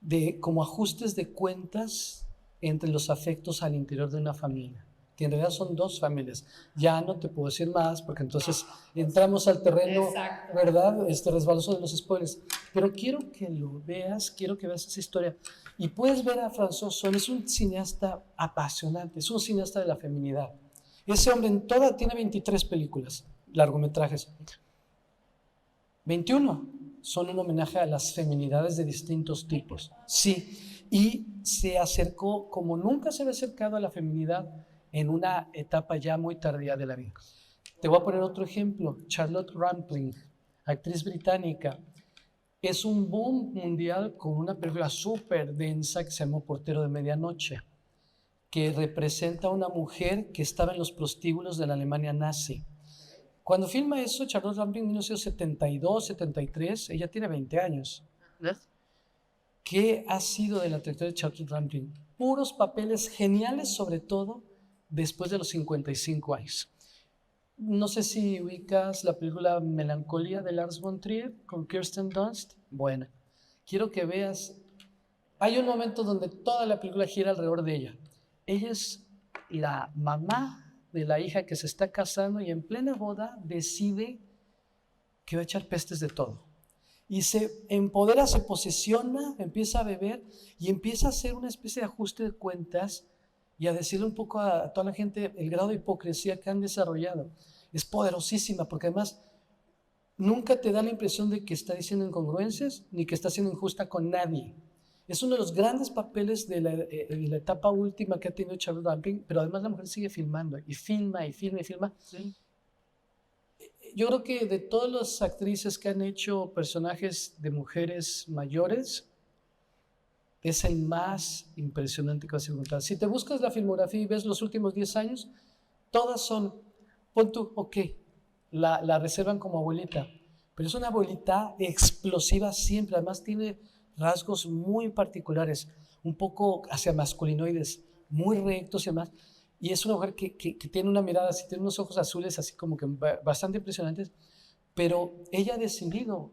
de como ajustes de cuentas entre los afectos al interior de una familia, que en realidad son dos familias. Ya no te puedo decir más porque entonces entramos al terreno, Exacto. ¿verdad? Resbaloso de los spoilers. Pero quiero que lo veas, quiero que veas esa historia. Y puedes ver a François Ozon, es un cineasta apasionante, es un cineasta de la feminidad. Ese hombre en toda tiene 23 películas, largometrajes. 21 son un homenaje a las feminidades de distintos tipos. Sí, y se acercó como nunca se había acercado a la feminidad en una etapa ya muy tardía de la vida. Te voy a poner otro ejemplo. Charlotte Rampling, actriz británica. Es un boom mundial con una película súper densa que se llamó Portero de Medianoche, que representa a una mujer que estaba en los prostíbulos de la Alemania nazi. Cuando filma eso, Charlotte Rampling en 1972, 73, ella tiene 20 años. ¿Qué ha sido de la trayectoria de Charlotte Rampling? Puros papeles geniales, sobre todo después de los 55 años. No sé si ubicas la película Melancolía de Lars von Trier con Kirsten Dunst. Bueno, quiero que veas. Hay un momento donde toda la película gira alrededor de ella. Ella es la mamá de la hija que se está casando y en plena boda decide que va a echar pestes de todo. Y se empodera, se posesiona, empieza a beber y empieza a hacer una especie de ajuste de cuentas y a decirle un poco a toda la gente el grado de hipocresía que han desarrollado. Es poderosísima porque además nunca te da la impresión de que está diciendo incongruencias ni que está siendo injusta con nadie. Es uno de los grandes papeles de la etapa última que ha tenido Charlotte Rampling, pero además la mujer sigue filmando y filma y filma y filma. Sí. Yo creo que de todas las actrices que han hecho personajes de mujeres mayores, es el más impresionante que vas a encontrar. Si te buscas la filmografía y ves los últimos 10 años, todas son, pon tú, ok, la reservan como abuelita, pero es una abuelita explosiva siempre, además tiene rasgos muy particulares, un poco hacia masculinoides, muy rectos y demás. Y es una mujer que tiene una mirada así, tiene unos ojos azules así como que bastante impresionantes, pero ella ha decidido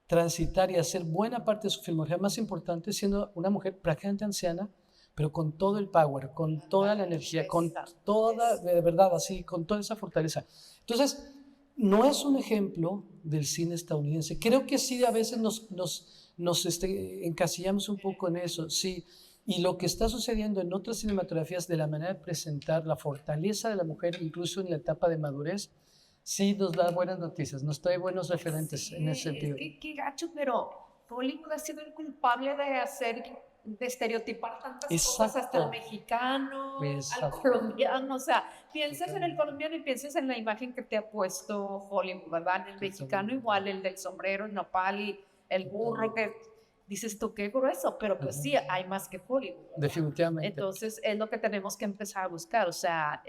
transitar y hacer buena parte de su filmografía más importante siendo una mujer prácticamente anciana, pero con todo el power, con toda la energía, con toda, de verdad, así, con toda esa fortaleza. Entonces, no es un ejemplo del cine estadounidense. Creo que sí, a veces nos encasillamos un poco en eso, sí. Y lo que está sucediendo en otras cinematografías de la manera de presentar la fortaleza de la mujer, incluso en la etapa de madurez, sí nos da buenas noticias, nos trae buenos referentes en ese sentido. Qué gacho, pero Hollywood ha sido el culpable de estereotipar tantas cosas, hasta el mexicano, al colombiano. O sea, piensas en el colombiano y piensas en la imagen que te ha puesto Hollywood, ¿verdad? El mexicano igual, el del sombrero, el nopal y el burro que... Dices tú, qué grueso, pero pues sí, hay más que Hollywood. Definitivamente. Entonces es lo que tenemos que empezar a buscar, o sea,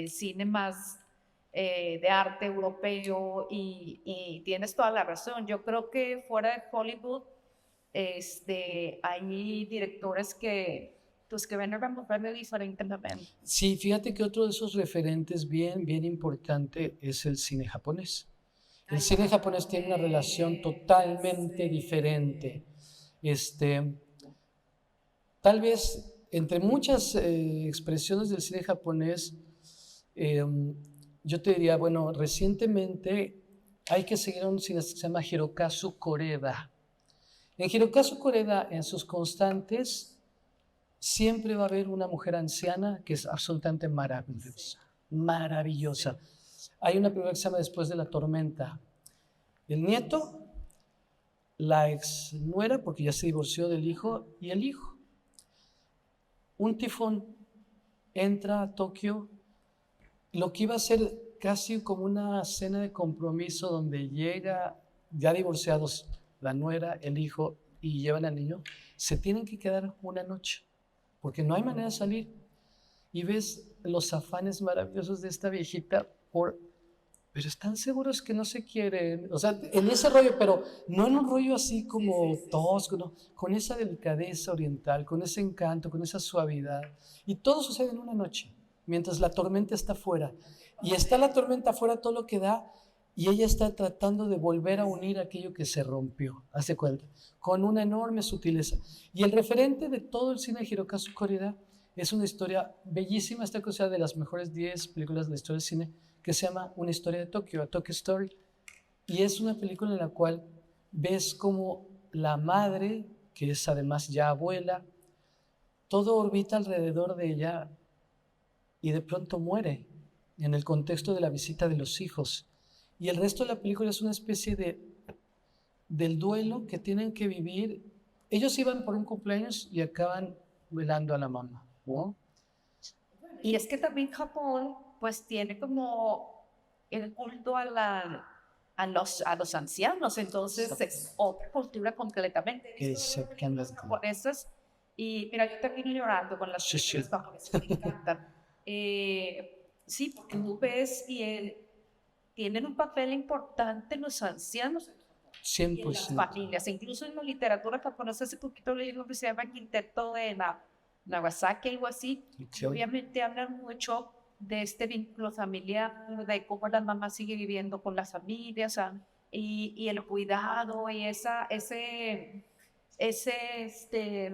cine más de arte europeo y tienes toda la razón. Yo creo que fuera de Hollywood hay directores que ven a la mujer de diferente manera. Sí, fíjate que otro de esos referentes bien importante es el cine japonés. El cine japonés tiene una relación totalmente diferente. Tal vez entre muchas expresiones del cine japonés, yo te diría, bueno, recientemente hay que seguir a un cineasta que se llama Hirokazu Koreda. En Hirokazu Koreda, en sus constantes, siempre va a haber una mujer anciana que es absolutamente maravillosa, maravillosa. Hay una película que se llama Después de la tormenta. El nieto, la ex nuera, porque ya se divorció del hijo, y el hijo. Un tifón entra a Tokio, lo que iba a ser casi como una cena de compromiso donde llega ya divorciados la nuera, el hijo y llevan al niño, se tienen que quedar una noche porque no hay manera de salir y ves los afanes maravillosos de esta viejita por pero están seguros que no se quieren, o sea, en ese rollo, pero no en un rollo así como tosco, ¿no? Con esa delicadeza oriental, con ese encanto, con esa suavidad, y todo sucede en una noche, mientras la tormenta está afuera, y está la tormenta afuera todo lo que da, y ella está tratando de volver a unir aquello que se rompió, hace cuenta, con una enorme sutileza, y el referente de todo el cine de Hirokazu Koreda es una historia bellísima, esta cosa de las mejores 10 películas de la historia del cine, que se llama Una historia de Tokio, A Tokyo Story, y es una película en la cual ves como la madre, que es además ya abuela, todo orbita alrededor de ella y de pronto muere en el contexto de la visita de los hijos. Y el resto de la película es una especie del duelo que tienen que vivir. Ellos iban por un cumpleaños y acaban velando a la mamá, ¿no? Y es que también Japón, pues tiene como el culto a los ancianos, entonces es otra cultura completamente. He visto varias películas japonesas y mira, yo termino llorando con las películas japonesas, me encantan. Sí, porque tú ves tienen un papel importante los ancianos y en las 100%. familias, incluso en la literatura japonesa. Hace poquito leí uno que se llama Quinteto de Nagasaki, algo así, y obviamente hablan mucho de este vínculo familiar, de cómo la mamá sigue viviendo con las familias, y el cuidado y ese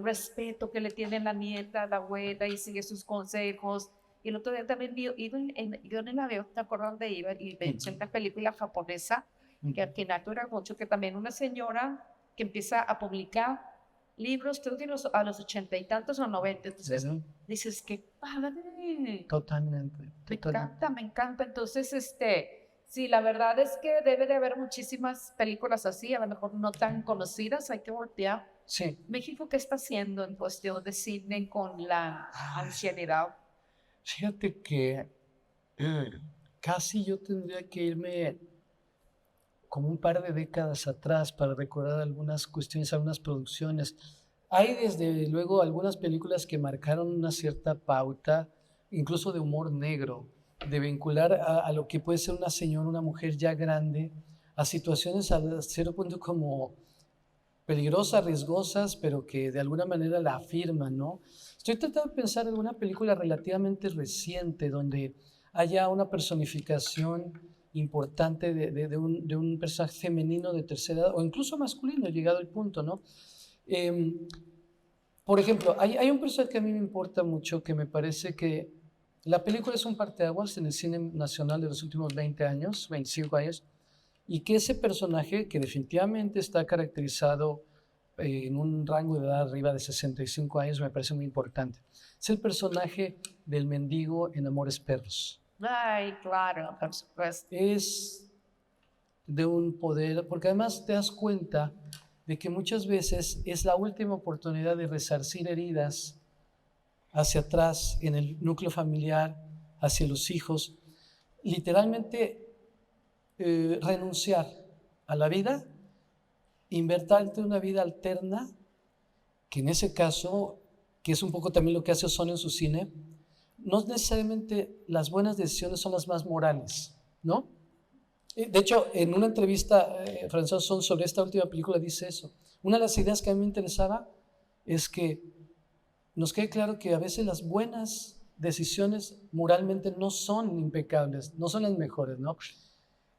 respeto que le tiene la nieta, la abuela, y sigue sus consejos. Y el otro día también iba en el avión, ¿te acuerdas dónde iba? Y me eché una película japonesa que al final dura mucho, que también una señora que empieza a publicar libros, creo que a los 80 y tantos o 90. Entonces dices, qué padre. Totalmente. Me encanta. Entonces, sí, la verdad es que debe de haber muchísimas películas así, a lo mejor no tan conocidas, hay que voltear. Sí. México, ¿qué está haciendo en cuestión de cine con la ancianidad? Fíjate que casi yo tendría que irme como un par de décadas atrás para recordar algunas cuestiones, algunas producciones. Hay desde luego algunas películas que marcaron una cierta pauta, incluso de humor negro, de vincular a lo que puede ser una señora, una mujer ya grande, a situaciones a cierto punto como peligrosas, riesgosas, pero que de alguna manera la afirman, ¿no? Estoy tratando de pensar en una película relativamente reciente donde haya una personificación importante de un personaje femenino de tercera edad o incluso masculino, llegado al punto, ¿no? Por ejemplo, hay un personaje que a mí me importa mucho, que me parece que la película es un parteaguas en el cine nacional de los últimos 20 años, 25 años, y que ese personaje, que definitivamente está caracterizado en un rango de edad arriba de 65 años, me parece muy importante. Es el personaje del mendigo en Amores Perros. Ay, claro, por supuesto. Es de un poder, porque además te das cuenta de que muchas veces es la última oportunidad de resarcir heridas hacia atrás en el núcleo familiar, hacia los hijos, literalmente renunciar a la vida, inventarte una vida alterna, que en ese caso, que es un poco también lo que hace Ozon en su cine, no necesariamente las buenas decisiones son las más morales, ¿no? De hecho, en una entrevista, François Ozon sobre esta última película dice eso. Una de las ideas que a mí me interesaba es que nos quede claro que a veces las buenas decisiones moralmente no son impecables, no son las mejores, ¿no?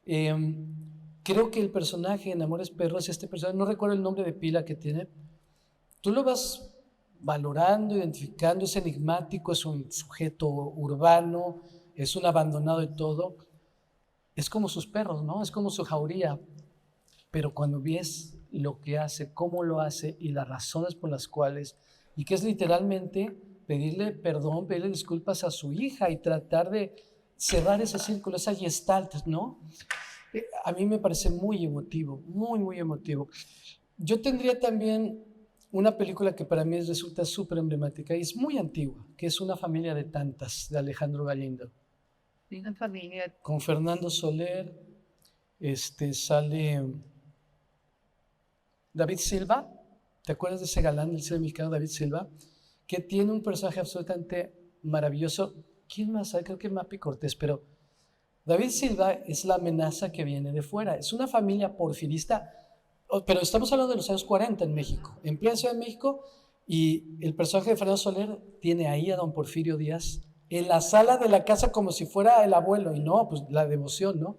Creo que el personaje en Amores Perros, este personaje, no recuerdo el nombre de pila que tiene, tú lo vas valorando, identificando, es enigmático, es un sujeto urbano, es un abandonado de todo, es como sus perros, ¿no? Es como su jauría, pero cuando ves lo que hace, cómo lo hace y las razones por las cuales, y que es literalmente pedirle perdón, pedirle disculpas a su hija y tratar de cerrar ese círculo, esa gestalt, ¿no? A mí me parece muy emotivo, muy, muy emotivo. Yo tendría también una película que para mí resulta súper emblemática y es muy antigua, que es Una familia de tantas, de Alejandro Galindo. Una familia. Con Fernando Soler, sale David Silva, ¿te acuerdas de ese galán del cine mexicano, David Silva? Que tiene un personaje absolutamente maravilloso. ¿Quién más hay? Creo que Mapi Cortés, pero David Silva es la amenaza que viene de fuera. Es una familia porfirista, pero estamos hablando de los años 40 en México, en plena Ciudad de México, y el personaje de Fernando Soler tiene ahí a don Porfirio Díaz en la sala de la casa como si fuera el abuelo, y no, pues la devoción, ¿no?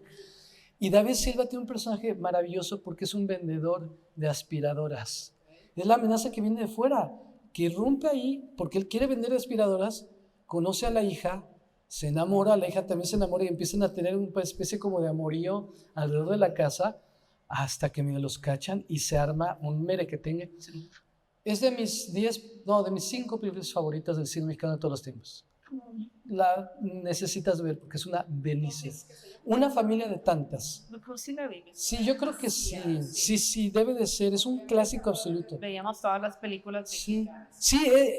Y David Silva tiene un personaje maravilloso porque es un vendedor de aspiradoras. Es la amenaza que viene de fuera, que irrumpe ahí porque él quiere vender aspiradoras, conoce a la hija, se enamora, la hija también se enamora y empiezan a tener una especie como de amorío alrededor de la casa hasta que me los cachan y se arma un merequetengue. Es de mis 10, no, de mis 5 películas favoritas del cine mexicano de todos los tiempos. La necesitas ver porque es una delicia. Una familia de tantas. Sí, yo creo que sí, debe de ser. Es un clásico absoluto. Veíamos todas las películas. Sí,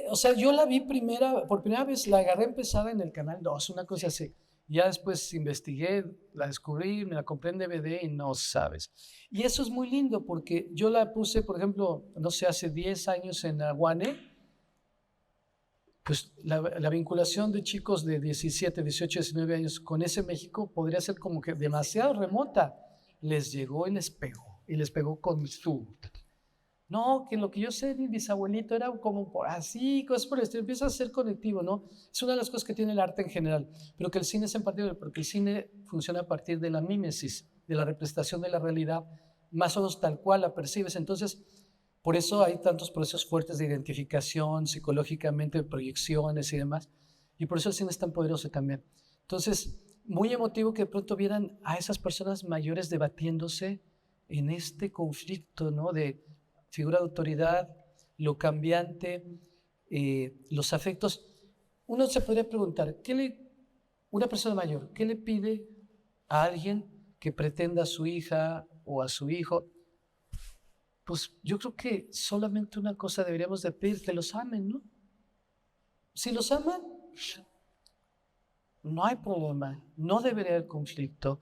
o sea, yo la vi por primera vez, la agarré empezada en el Canal 2, una cosa así. Ya después investigué, la descubrí, me la compré en DVD y no sabes. Y eso es muy lindo porque yo la puse, por ejemplo, no sé, hace 10 años en Aguane. Pues la vinculación de chicos de 17, 18, 19 años con ese México podría ser como que demasiado remota. Les llegó y les pegó con su... No, que lo que yo sé de mi bisabuelito era como por así, cosas por el estilo, empieza a ser conectivo, ¿no? Es una de las cosas que tiene el arte en general, pero que el cine es en particular, porque el cine funciona a partir de la mímesis, de la representación de la realidad, más o menos tal cual la percibes. Entonces, por eso hay tantos procesos fuertes de identificación, psicológicamente, de proyecciones y demás. Y por eso el cine es tan poderoso también. Entonces, muy emotivo que de pronto vieran a esas personas mayores debatiéndose en este conflicto, ¿no? De figura de autoridad, lo cambiante, los afectos. Uno se podría preguntar, una persona mayor, ¿qué le pide a alguien que pretenda a su hija o a su hijo? Pues yo creo que solamente una cosa deberíamos de pedir, que los amen, ¿no? Si los aman, no hay problema, no debería haber conflicto.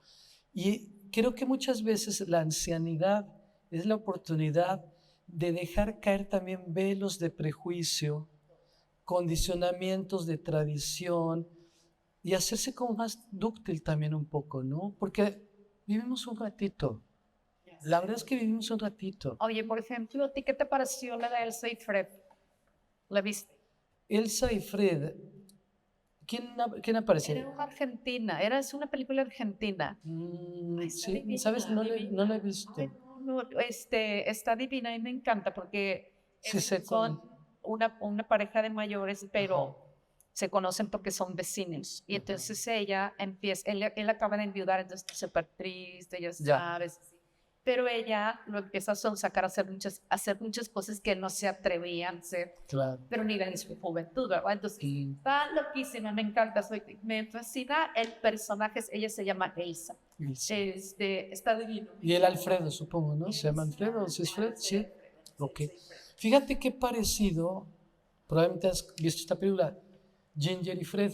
Y creo que muchas veces la ancianidad es la oportunidad de dejar caer también velos de prejuicio, condicionamientos de tradición y hacerse como más dúctil también un poco, ¿no? Porque vivimos un ratito. La verdad es que vivimos un ratito. Oye, por ejemplo, ¿a ti qué te pareció la de Elsa y Fred? ¿La viste? Elsa y Fred, ¿quién aparece? Era una argentina, es una película argentina. Sí, Divina, ¿sabes? No la he visto. Ay, no, está divina y me encanta porque Sí sé son cuál. una pareja de mayores, pero Ajá. se conocen porque son vecinos. Y entonces él acaba de enviudar, entonces está súper triste, ya sabes. Pero ella lo empieza a sonsacar, a hacer muchas cosas que no se atrevían a hacer, Claro. pero ni en su juventud, ¿verdad? Entonces, está loquísima, me encanta, me fascina el personaje, ella se llama Elsa. Está divino. Y el Alfredo, supongo, ¿no? ¿Se llama Alfredo? ¿Sí es Fred? Sí. Ok. Fíjate qué parecido, probablemente has visto esta película, Ginger y Fred.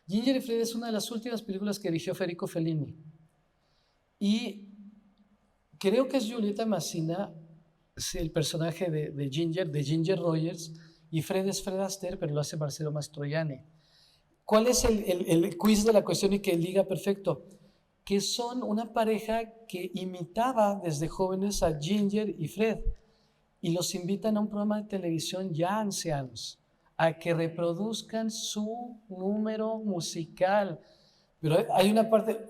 Ginger y Fred es una de las últimas películas que dirigió Federico Fellini. Y creo que es Julieta Massina, el personaje de Ginger Rogers, y Fred es Fred Astaire, pero lo hace Marcelo Mastroianni. ¿Cuál es el quiz de la cuestión y que liga perfecto? Que son una pareja que imitaba desde jóvenes a Ginger y Fred y los invitan a un programa de televisión ya ancianos a que reproduzcan su número musical. Pero hay una parte,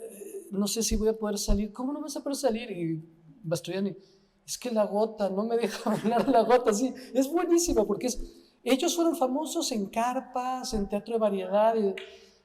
no sé si voy a poder salir. ¿Cómo no vas a poder salir? Y Mastroianni, es que la gota, no me deja hablar la gota. Sí, es buenísima porque ellos fueron famosos en carpas, en teatro de variedad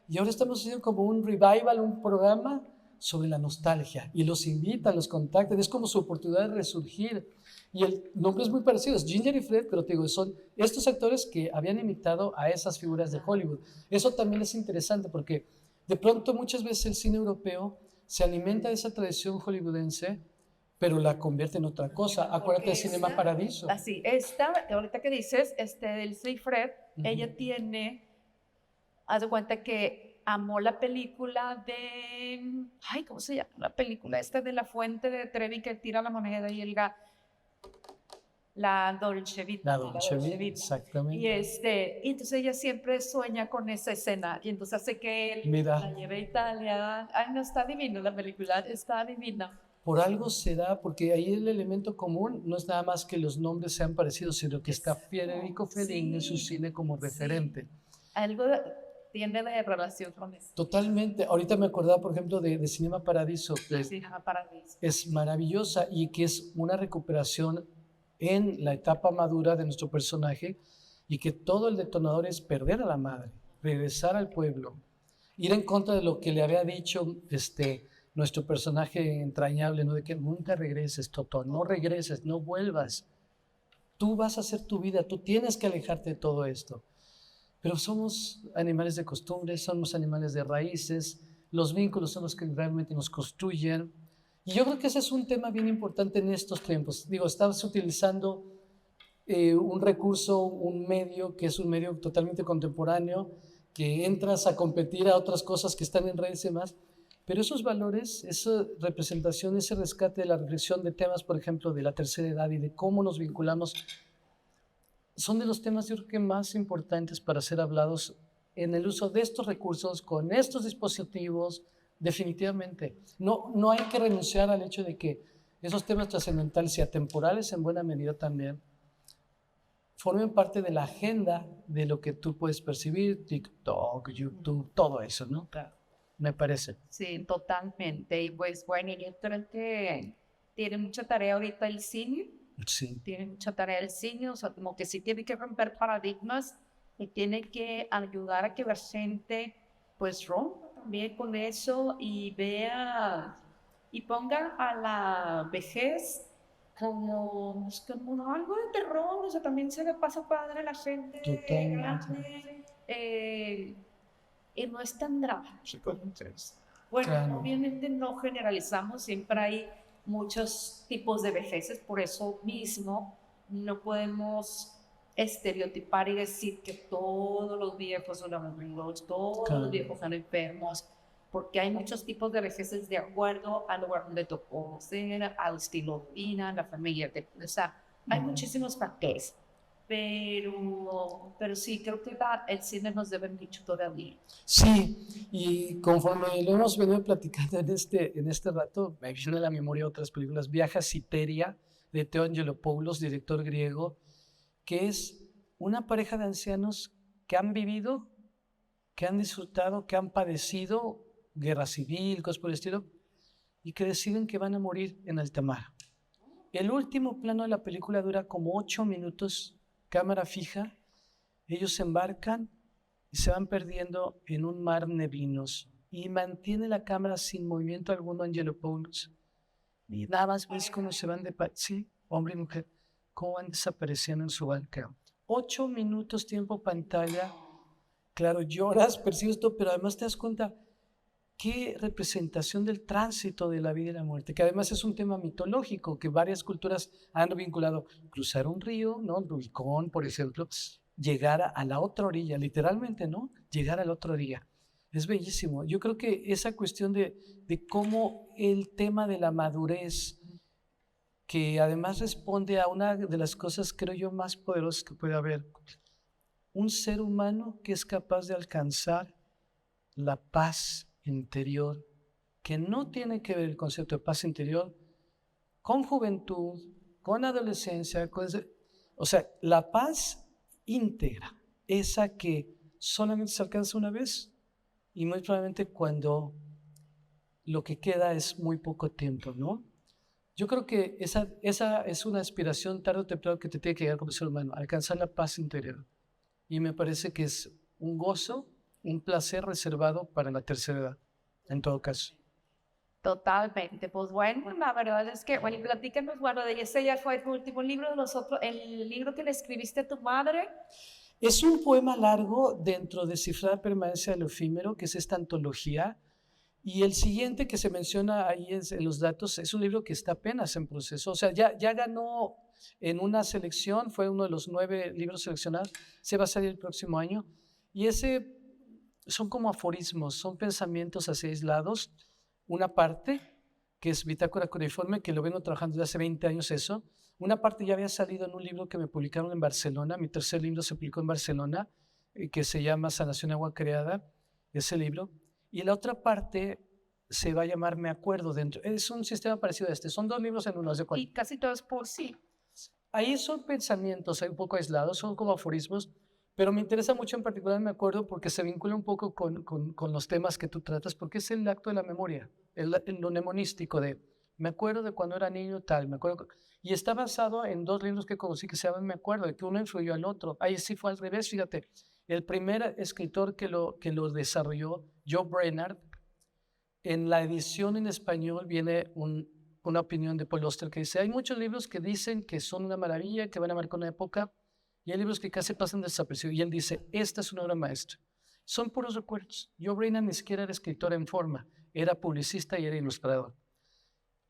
y ahora estamos haciendo como un revival, un programa sobre la nostalgia y los invitan, los contactan, es como su oportunidad de resurgir. Y el nombre es muy parecido, es Ginger y Fred, pero te digo, son estos actores que habían imitado a esas figuras de Hollywood. Eso también es interesante porque de pronto muchas veces el cine europeo se alimenta de esa tradición hollywoodense, pero la convierte en otra cosa. Acuérdate de Cinema Paradiso. Así, ahorita que dices, Elsa y Fred, ella haz de cuenta que amó la película ¿cómo se llama? La película esta de la fuente de Trevi que tira la moneda y el gato. la Dolce Vita. La Dolce Vita, Y exactamente. y entonces ella siempre sueña con esa escena y entonces hace que él Mira, la lleve a Italia. Ay, no, está divino la película, está divina. por algo será, porque ahí el elemento común no es nada más que los nombres sean parecidos, sino que está Federico Fellini en su Sí, cine como sí. referente. Algo tiene de relación con eso. Totalmente. Ahorita me acordaba, por ejemplo, de Cinema Paradiso, que Sí, Paradiso. es maravillosa y que es una recuperación en la etapa madura de nuestro personaje y que todo el detonador es perder a la madre, regresar al pueblo, ir en contra de lo que le había dicho nuestro personaje entrañable, ¿no? De que nunca regreses, Toto, no regreses, no vuelvas. Tú vas a hacer tu vida, tú tienes que alejarte de todo esto. Pero somos animales de costumbres, somos animales de raíces, los vínculos son los que realmente nos construyen. Y yo creo que ese es un tema bien importante en estos tiempos. Digo, estás utilizando un recurso, un medio que es un medio totalmente contemporáneo, que entras a competir a otras cosas que están en redes y demás, pero esos valores, esa representación, ese rescate de la reflexión de temas, por ejemplo, de la tercera edad y de cómo nos vinculamos, son de los temas yo creo que más importantes para ser hablados en el uso de estos recursos, con estos dispositivos, definitivamente. No hay que renunciar al hecho de que esos temas trascendentales y atemporales en buena medida también formen parte de la agenda de lo que tú puedes percibir, TikTok, YouTube, todo eso, ¿no? Claro. Me parece. Sí, totalmente. Y pues bueno, yo creo que tiene mucha tarea ahorita el cine. Sí. Tiene mucha tarea el cine, o sea, como que sí tiene que romper paradigmas y tiene que ayudar a que la gente pues rompa también con eso y vea y ponga a la vejez como algo de terror, o sea, también se le pasa padre a la gente grande, y no es tan dramático. Bueno, Claro. obviamente no generalizamos, siempre hay muchos tipos de vejeces, por eso mismo no podemos estereotipar y decir que todos los viejos son aburridos, todos los viejos son enfermos, porque hay muchos tipos de vejeces de acuerdo al lugar donde tocó ser, al estilo de vida, la familia, o sea, hay muchísimos factores. Pero sí, creo que el cine nos debe mucho todavía. Sí, y conforme lo hemos venido platicando en este rato, me viene a la memoria otras películas. Viaja a Citeria, de Theo Angelopoulos, director griego, que es una pareja de ancianos que han vivido, que han disfrutado, que han padecido guerra civil, cosas por el estilo, y que deciden que van a morir en alta mar. El último plano de la película dura como 8 minutos, cámara fija, ellos se embarcan y se van perdiendo en un mar neblinoso y mantiene la cámara sin movimiento alguno Angelopoulos. Y nada más ves cómo se van sí, hombre y mujer, cómo van desapareciendo en su barca. 8 minutos tiempo pantalla, claro, lloras, percibes todo, pero además te das cuenta qué representación del tránsito de la vida y la muerte, que además es un tema mitológico que varias culturas han vinculado. Cruzar un río, ¿no? Rubicón, por ejemplo, llegar a la otra orilla, literalmente, ¿no? Llegar a la otra orilla. Es bellísimo. Yo creo que esa cuestión de cómo el tema de la madurez, que además responde a una de las cosas, creo yo, más poderosas que puede haber. Un ser humano que es capaz de alcanzar la paz interior, que no tiene que ver el concepto de paz interior con juventud, con adolescencia, o sea, la paz íntegra, esa que solamente se alcanza una vez y muy probablemente cuando lo que queda es muy poco tiempo, ¿no? Yo creo que esa es una aspiración tarde o temprano que te tiene que llegar como ser humano, alcanzar la paz interior. Y me parece que es un gozo, un placer reservado para la tercera edad, en todo caso. Totalmente. Pues bueno, la verdad es que, bueno, platícanos, bueno, de ese ya fue tu último libro, el libro que le escribiste a tu madre. Es un poema largo dentro de Cifrar Permanencia de lo Efímero, que es esta antología. Y el siguiente que se menciona ahí en los datos es un libro que está apenas en proceso. O sea, ya ganó en una selección, fue uno de los 9 libros seleccionados, se va a salir el próximo año. Y ese son como aforismos, son pensamientos así aislados. Una parte, que es Bitácora Cuneiforme, que lo vengo trabajando desde hace 20 años eso. Una parte ya había salido en un libro que me publicaron en Barcelona, mi tercer libro se publicó en Barcelona, que se llama Sanación Agua Creada, ese libro. Y la otra parte se va a llamar Me Acuerdo dentro. Es un sistema parecido a este. Son 2 libros en uno. Y casi todos por sí. Ahí son pensamientos, hay un poco aislados, son como aforismos, pero me interesa mucho en particular Me Acuerdo porque se vincula un poco con los temas que tú tratas, porque es el acto de la memoria, lo mnemonístico de me acuerdo de cuando era niño tal, me acuerdo. Y está basado en 2 libros que conocí que se llaman Me Acuerdo, de que uno influyó al otro. Ahí sí fue al revés, fíjate. El primer escritor que lo desarrolló, Joe Brainard, en la edición en español viene una opinión de Paul Auster que dice, hay muchos libros que dicen que son una maravilla, que van a marcar una época, y hay libros que casi pasan desapercibidos. Y él dice, esta es una obra maestra. Son puros recuerdos. Joe Brainard ni siquiera era escritor en forma, era publicista y era ilustrador.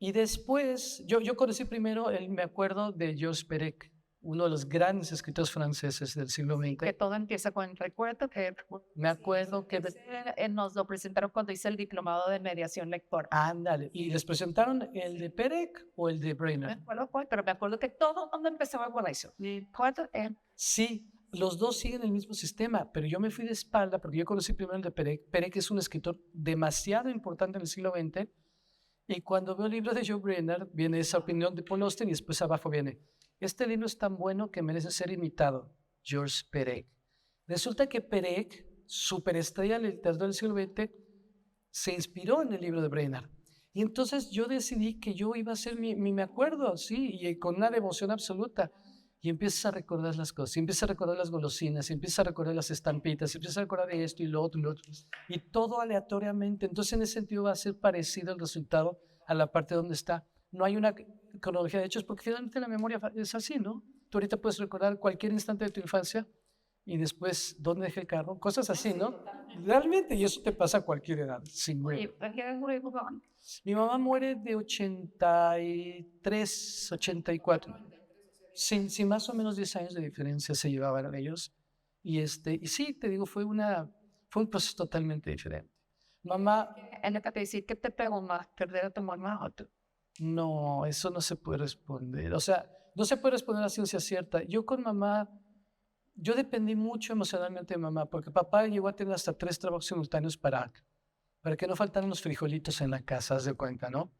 Y después, yo conocí primero, me acuerdo de Georges Perec, uno de los grandes escritores franceses del siglo XX. Que todo empieza con el recuerdo que Me acuerdo que... nos lo presentaron cuando hice el diplomado de mediación lectora. Ándale, ¿y les presentaron el de Perec o el de No Brainerd? me acuerdo cuál, pero me acuerdo que todo el mundo empezaba con eso. Sí, los dos siguen el mismo sistema, pero yo me fui de espalda porque yo conocí primero el de Perec. Perec es un escritor demasiado importante en el siglo XX. Y cuando veo el libro de Joe Brainerd, viene esa opinión de Paul Auster y después abajo viene, este libro es tan bueno que merece ser imitado, Georges Perec. Resulta que Perec, superestrella literatura del siglo XX, se inspiró en el libro de Brainerd. Y entonces yo decidí que yo iba a hacer me acuerdo, sí, y con una devoción absoluta. Y empiezas a recordar las cosas, y empiezas a recordar las golosinas, y empiezas a recordar las estampitas, y empiezas a recordar de esto y lo otro, y todo aleatoriamente. Entonces, en ese sentido, va a ser parecido el resultado a la parte donde está. No hay una cronología de hechos, porque finalmente la memoria es así, ¿no? Tú ahorita puedes recordar cualquier instante de tu infancia, y después, ¿dónde dejé el carro? Cosas así, ¿no? Realmente, y eso te pasa a cualquier edad, sin güey. Mi mamá muere de 83, 84. Sí, más o menos 10 años de diferencia se llevaban ellos. Y sí, te digo, fue un proceso totalmente diferente. Mamá, En lo que te decir que te pegó más, perder a tu mamá o tú. no, eso no se puede responder. O sea, no se puede responder a ciencia cierta. Yo con mamá, yo dependí mucho emocionalmente de mamá, porque papá llegó a tener hasta 3 trabajos simultáneos para que no faltaran los frijolitos en la casa, haz de cuenta, ¿no?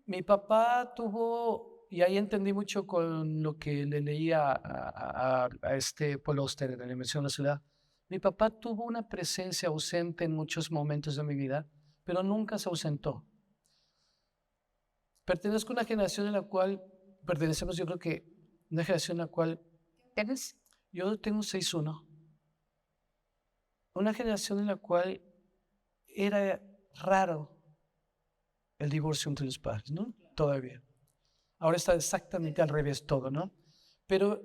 Mi papá tuvo, y ahí entendí mucho con lo que le leía a este Paul Auster en la Invención de la Ciudad. Mi papá tuvo una presencia ausente en muchos momentos de mi vida, pero nunca se ausentó. Pertenezco a una generación en la cual, pertenecemos yo creo que una generación en la cual, ¿Tienes? yo tengo 6'1", una generación en la cual era raro el divorcio entre los padres, ¿no? Todavía. Ahora está exactamente al revés todo, ¿no? Pero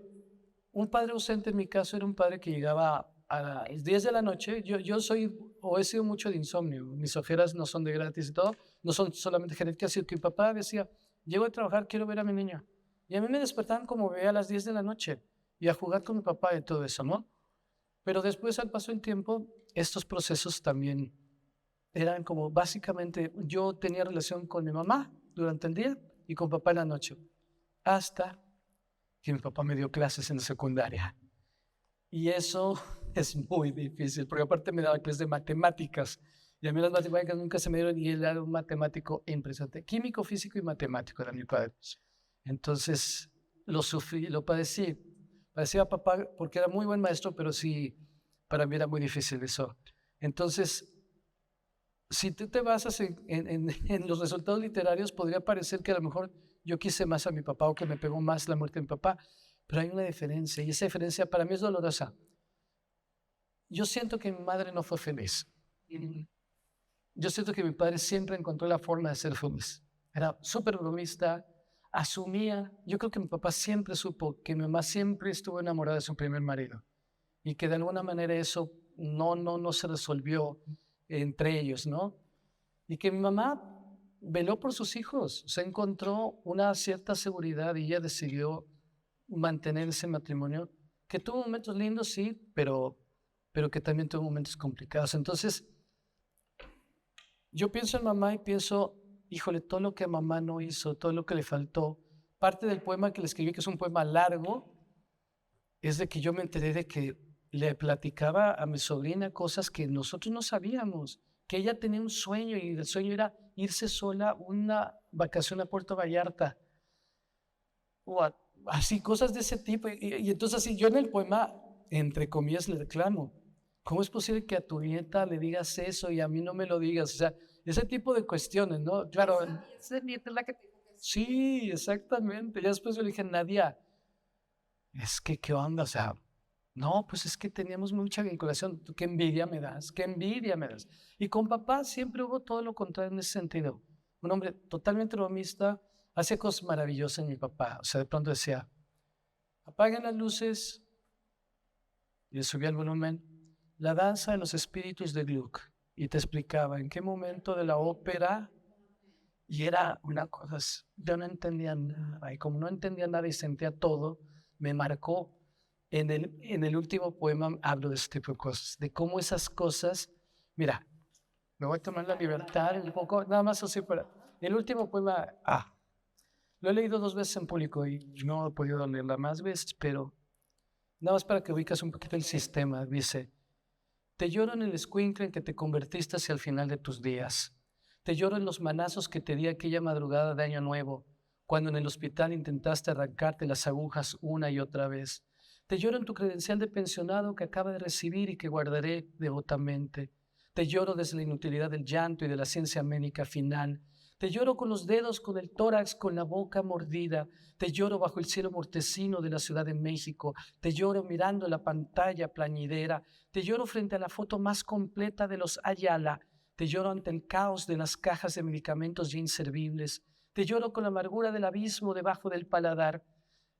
un padre ausente en mi caso era un padre que llegaba a las 10 de la noche. Yo soy, o he sido mucho de insomnio. Mis ojeras no son de gratis y todo. No son solamente genéticas, sino que mi papá decía, llego a trabajar, quiero ver a mi niña. Y a mí me despertaban como bebé a las 10 de la noche y a jugar con mi papá y todo eso, ¿no? Pero después, al paso del tiempo, estos procesos también eran como básicamente, yo tenía relación con mi mamá durante el día y con papá en la noche, hasta que mi papá me dio clases en la secundaria. Y eso es muy difícil, porque aparte me daba clases de matemáticas, y a mí las matemáticas nunca se me dieron, y él era un matemático impresionante, químico, físico y matemático era mi padre. Entonces lo sufrí, lo padecí. Padecí a papá porque era muy buen maestro, pero sí, para mí era muy difícil eso. Entonces, si tú te basas en los resultados literarios, podría parecer que a lo mejor yo quise más a mi papá o que me pegó más la muerte de mi papá, pero hay una diferencia y esa diferencia para mí es dolorosa. Yo siento que mi madre no fue feliz. Yo siento que mi padre siempre encontró la forma de ser feliz. Era súper bromista, asumía. Yo creo que mi papá siempre supo que mi mamá siempre estuvo enamorada de su primer marido y que de alguna manera eso no se resolvió entre ellos, ¿no? Y que mi mamá veló por sus hijos, se encontró una cierta seguridad y ella decidió mantener ese matrimonio, que tuvo momentos lindos, sí, pero que también tuvo momentos complicados. Entonces, yo pienso en mamá y pienso, híjole, todo lo que mamá no hizo, todo lo que le faltó, parte del poema que le escribí, que es un poema largo, es de que yo me enteré de que le platicaba a mi sobrina cosas que nosotros no sabíamos, que ella tenía un sueño y el sueño era irse sola una vacación a Puerto Vallarta, o así, cosas de ese tipo. Y entonces así, yo en el poema, entre comillas, le reclamo, ¿cómo es posible que a tu nieta le digas eso y a mí no me lo digas? O sea, ese tipo de cuestiones, ¿no? Claro. Esa nieta es la que te dijo que sí. Sí, exactamente. Ya después yo le dije, Nadia, es que, ¿qué onda? O sea, no, pues es que teníamos mucha vinculación. ¿Qué envidia me das? ¿Qué envidia me das? Y con papá siempre hubo todo lo contrario en ese sentido. Un hombre totalmente bromista, hace cosas maravillosas mi papá. O sea, de pronto decía, apaguen las luces, y le subía el volumen, la danza de los espíritus de Gluck. Y te explicaba en qué momento de la ópera, y era una cosa, yo no entendía nada. Y como no entendía nada y sentía todo, me marcó. En el último poema hablo de este tipo de cosas, de cómo esas cosas, mira, me voy a tomar la libertad un poco, nada más así para, el último poema, lo he leído 2 veces en público y no he podido leerla más veces, pero nada más para que ubicas un poquito el sistema. Dice, te lloro en el escuincle en que te convertiste hacia el final de tus días. Te lloro en los manazos que te di aquella madrugada de Año Nuevo, cuando en el hospital intentaste arrancarte las agujas una y otra vez. Te lloro en tu credencial de pensionado que acaba de recibir y que guardaré devotamente. Te lloro desde la inutilidad del llanto y de la ciencia médica final. Te lloro con los dedos, con el tórax, con la boca mordida. Te lloro bajo el cielo mortecino de la Ciudad de México. Te lloro mirando la pantalla plañidera. Te lloro frente a la foto más completa de los Ayala. Te lloro ante el caos de las cajas de medicamentos ya inservibles. Te lloro con la amargura del abismo debajo del paladar.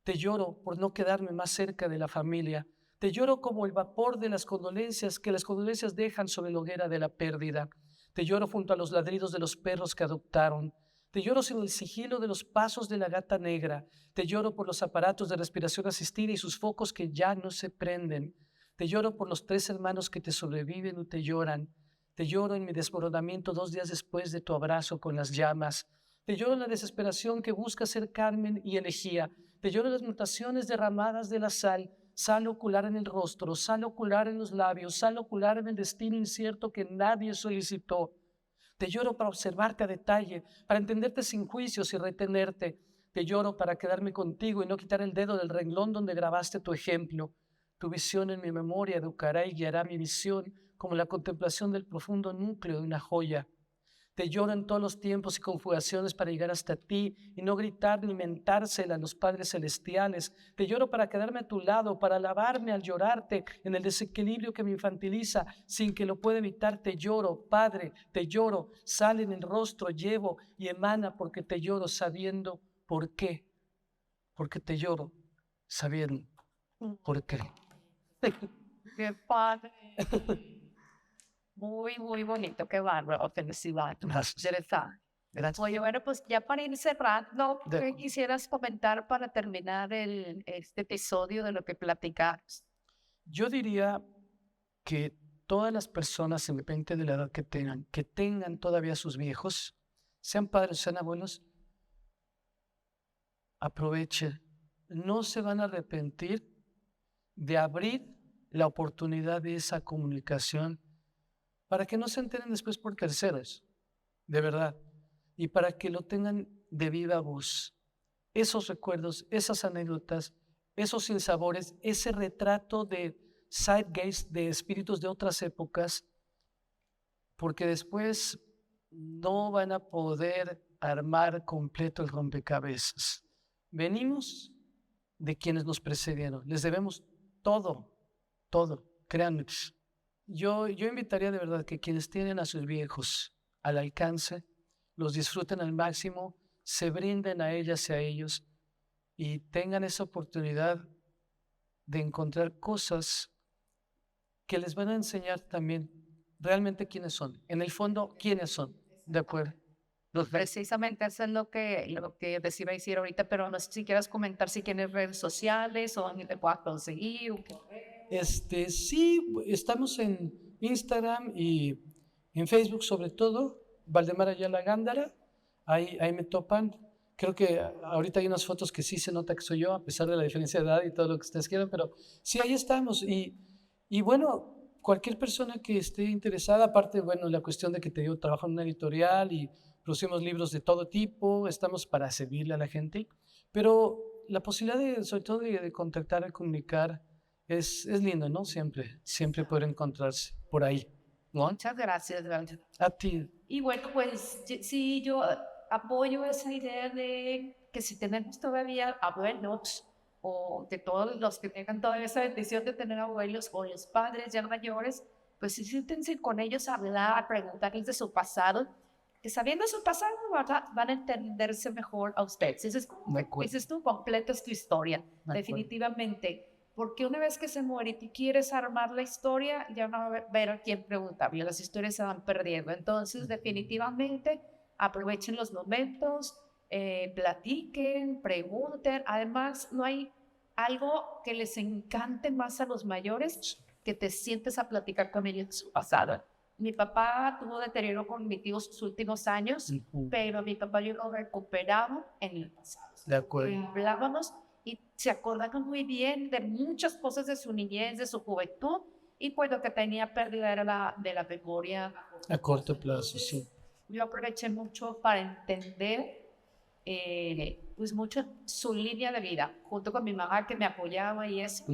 Te lloro por no quedarme más cerca de la familia. Te lloro como el vapor de las condolencias que las condolencias dejan sobre la hoguera de la pérdida. Te lloro junto a los ladridos de los perros que adoptaron. Te lloro sin el sigilo de los pasos de la gata negra. Te lloro por los aparatos de respiración asistida y sus focos que ya no se prenden. Te lloro por los 3 hermanos que te sobreviven o te lloran. Te lloro en mi desmoronamiento 2 días después de tu abrazo con las llamas. Te lloro en la desesperación que busca ser Carmen y elegía. Te lloro en las mutaciones derramadas de la sal ocular en el rostro, sal ocular en los labios, sal ocular en el destino incierto que nadie solicitó. Te lloro para observarte a detalle, para entenderte sin juicios y retenerte. Te lloro para quedarme contigo y no quitar el dedo del renglón donde grabaste tu ejemplo. Tu visión en mi memoria educará y guiará mi visión como la contemplación del profundo núcleo de una joya. Te lloro en todos los tiempos y conjugaciones para llegar hasta ti y no gritar ni mentársela a los padres celestiales. Te lloro para quedarme a tu lado, para alabarme al llorarte en el desequilibrio que me infantiliza sin que lo pueda evitar. Te lloro, Padre, te lloro, sale en el rostro, llevo y emana porque te lloro sabiendo por qué. Porque te lloro sabiendo por qué. Qué padre. Muy, muy bonito, qué bárbaro, felicidades. Gracias. Interesante. Gracias. Oye, bueno, pues ya para ir cerrando, ¿qué quisieras comentar para terminar este episodio de lo que platicamos? Yo diría que todas las personas, independientemente de la edad que tengan todavía sus viejos, sean padres, sean abuelos, aprovechen. No se van a arrepentir de abrir la oportunidad de esa comunicación para que no se enteren después por terceros, de verdad, y para que lo tengan de viva voz. Esos recuerdos, esas anécdotas, esos sinsabores, ese retrato de zeitgeist, de espíritus de otras épocas, porque después no van a poder armar completo el rompecabezas. Venimos de quienes nos precedieron, les debemos todo, créanme. Yo invitaría de verdad que quienes tienen a sus viejos al alcance, los disfruten al máximo, se brinden a ellas y a ellos y tengan esa oportunidad de encontrar cosas que les van a enseñar también realmente quiénes son. En el fondo, quiénes son. ¿De acuerdo? Precisamente eso es lo que les iba a decir ahorita, pero no sé si quieras comentar si tienes redes sociales o donde te puedas conseguir. Sí, estamos en Instagram y en Facebook sobre todo, Valdemar Ayala Gándara, ahí me topan. Creo que ahorita hay unas fotos que sí se nota que soy yo, a pesar de la diferencia de edad y todo lo que ustedes quieran, pero sí, ahí estamos. Y bueno, cualquier persona que esté interesada, aparte, bueno, la cuestión de que te digo, trabajo en una editorial y producimos libros de todo tipo, estamos para servirle a la gente, pero la posibilidad de, sobre todo de contactar, de comunicar, es lindo, ¿no? Siempre poder encontrarse por ahí, ¿no? Muchas gracias, Gabriel. A ti. Y bueno, pues sí, yo apoyo esa idea de que si tenemos todavía abuelos o de todos los que tengan toda esa bendición de tener abuelos o los padres ya mayores, pues sí, siéntense con ellos a hablar, a preguntarles de su pasado, que sabiendo su pasado van a entenderse mejor a ustedes. De acuerdo. Dices tú, completa es tu historia, definitivamente. Porque una vez que se muere y tú quieres armar la historia, ya no va a haber a quién preguntarle, las historias se van perdiendo. Entonces, definitivamente, aprovechen los momentos, platiquen, pregunten. Además, no hay algo que les encante más a los mayores que te sientes a platicar con ellos de su pasado. Mi papá tuvo deterioro cognitivo sus últimos años, pero mi papá y yo lo recuperamos en el pasado. De acuerdo. Hablábamos y se acordaban muy bien de muchas cosas de su niñez, de su juventud, y pues lo que tenía pérdida era de la memoria. A corto plazo, sí. Yo aproveché mucho para entender pues mucho su línea de vida, junto con mi mamá que me apoyaba y eso.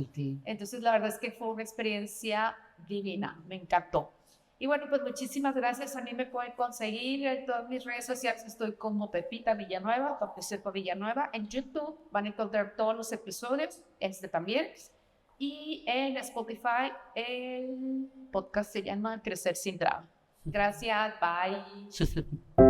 Entonces la verdad es que fue una experiencia divina, me encantó. Y bueno, pues muchísimas gracias. A mí me pueden conseguir en todas mis redes sociales. Estoy como Pepita Villanueva, Pepa Villanueva. En YouTube van a encontrar todos los episodios, este también. Y en Spotify el podcast se llama Crecer sin Drama. Gracias, bye.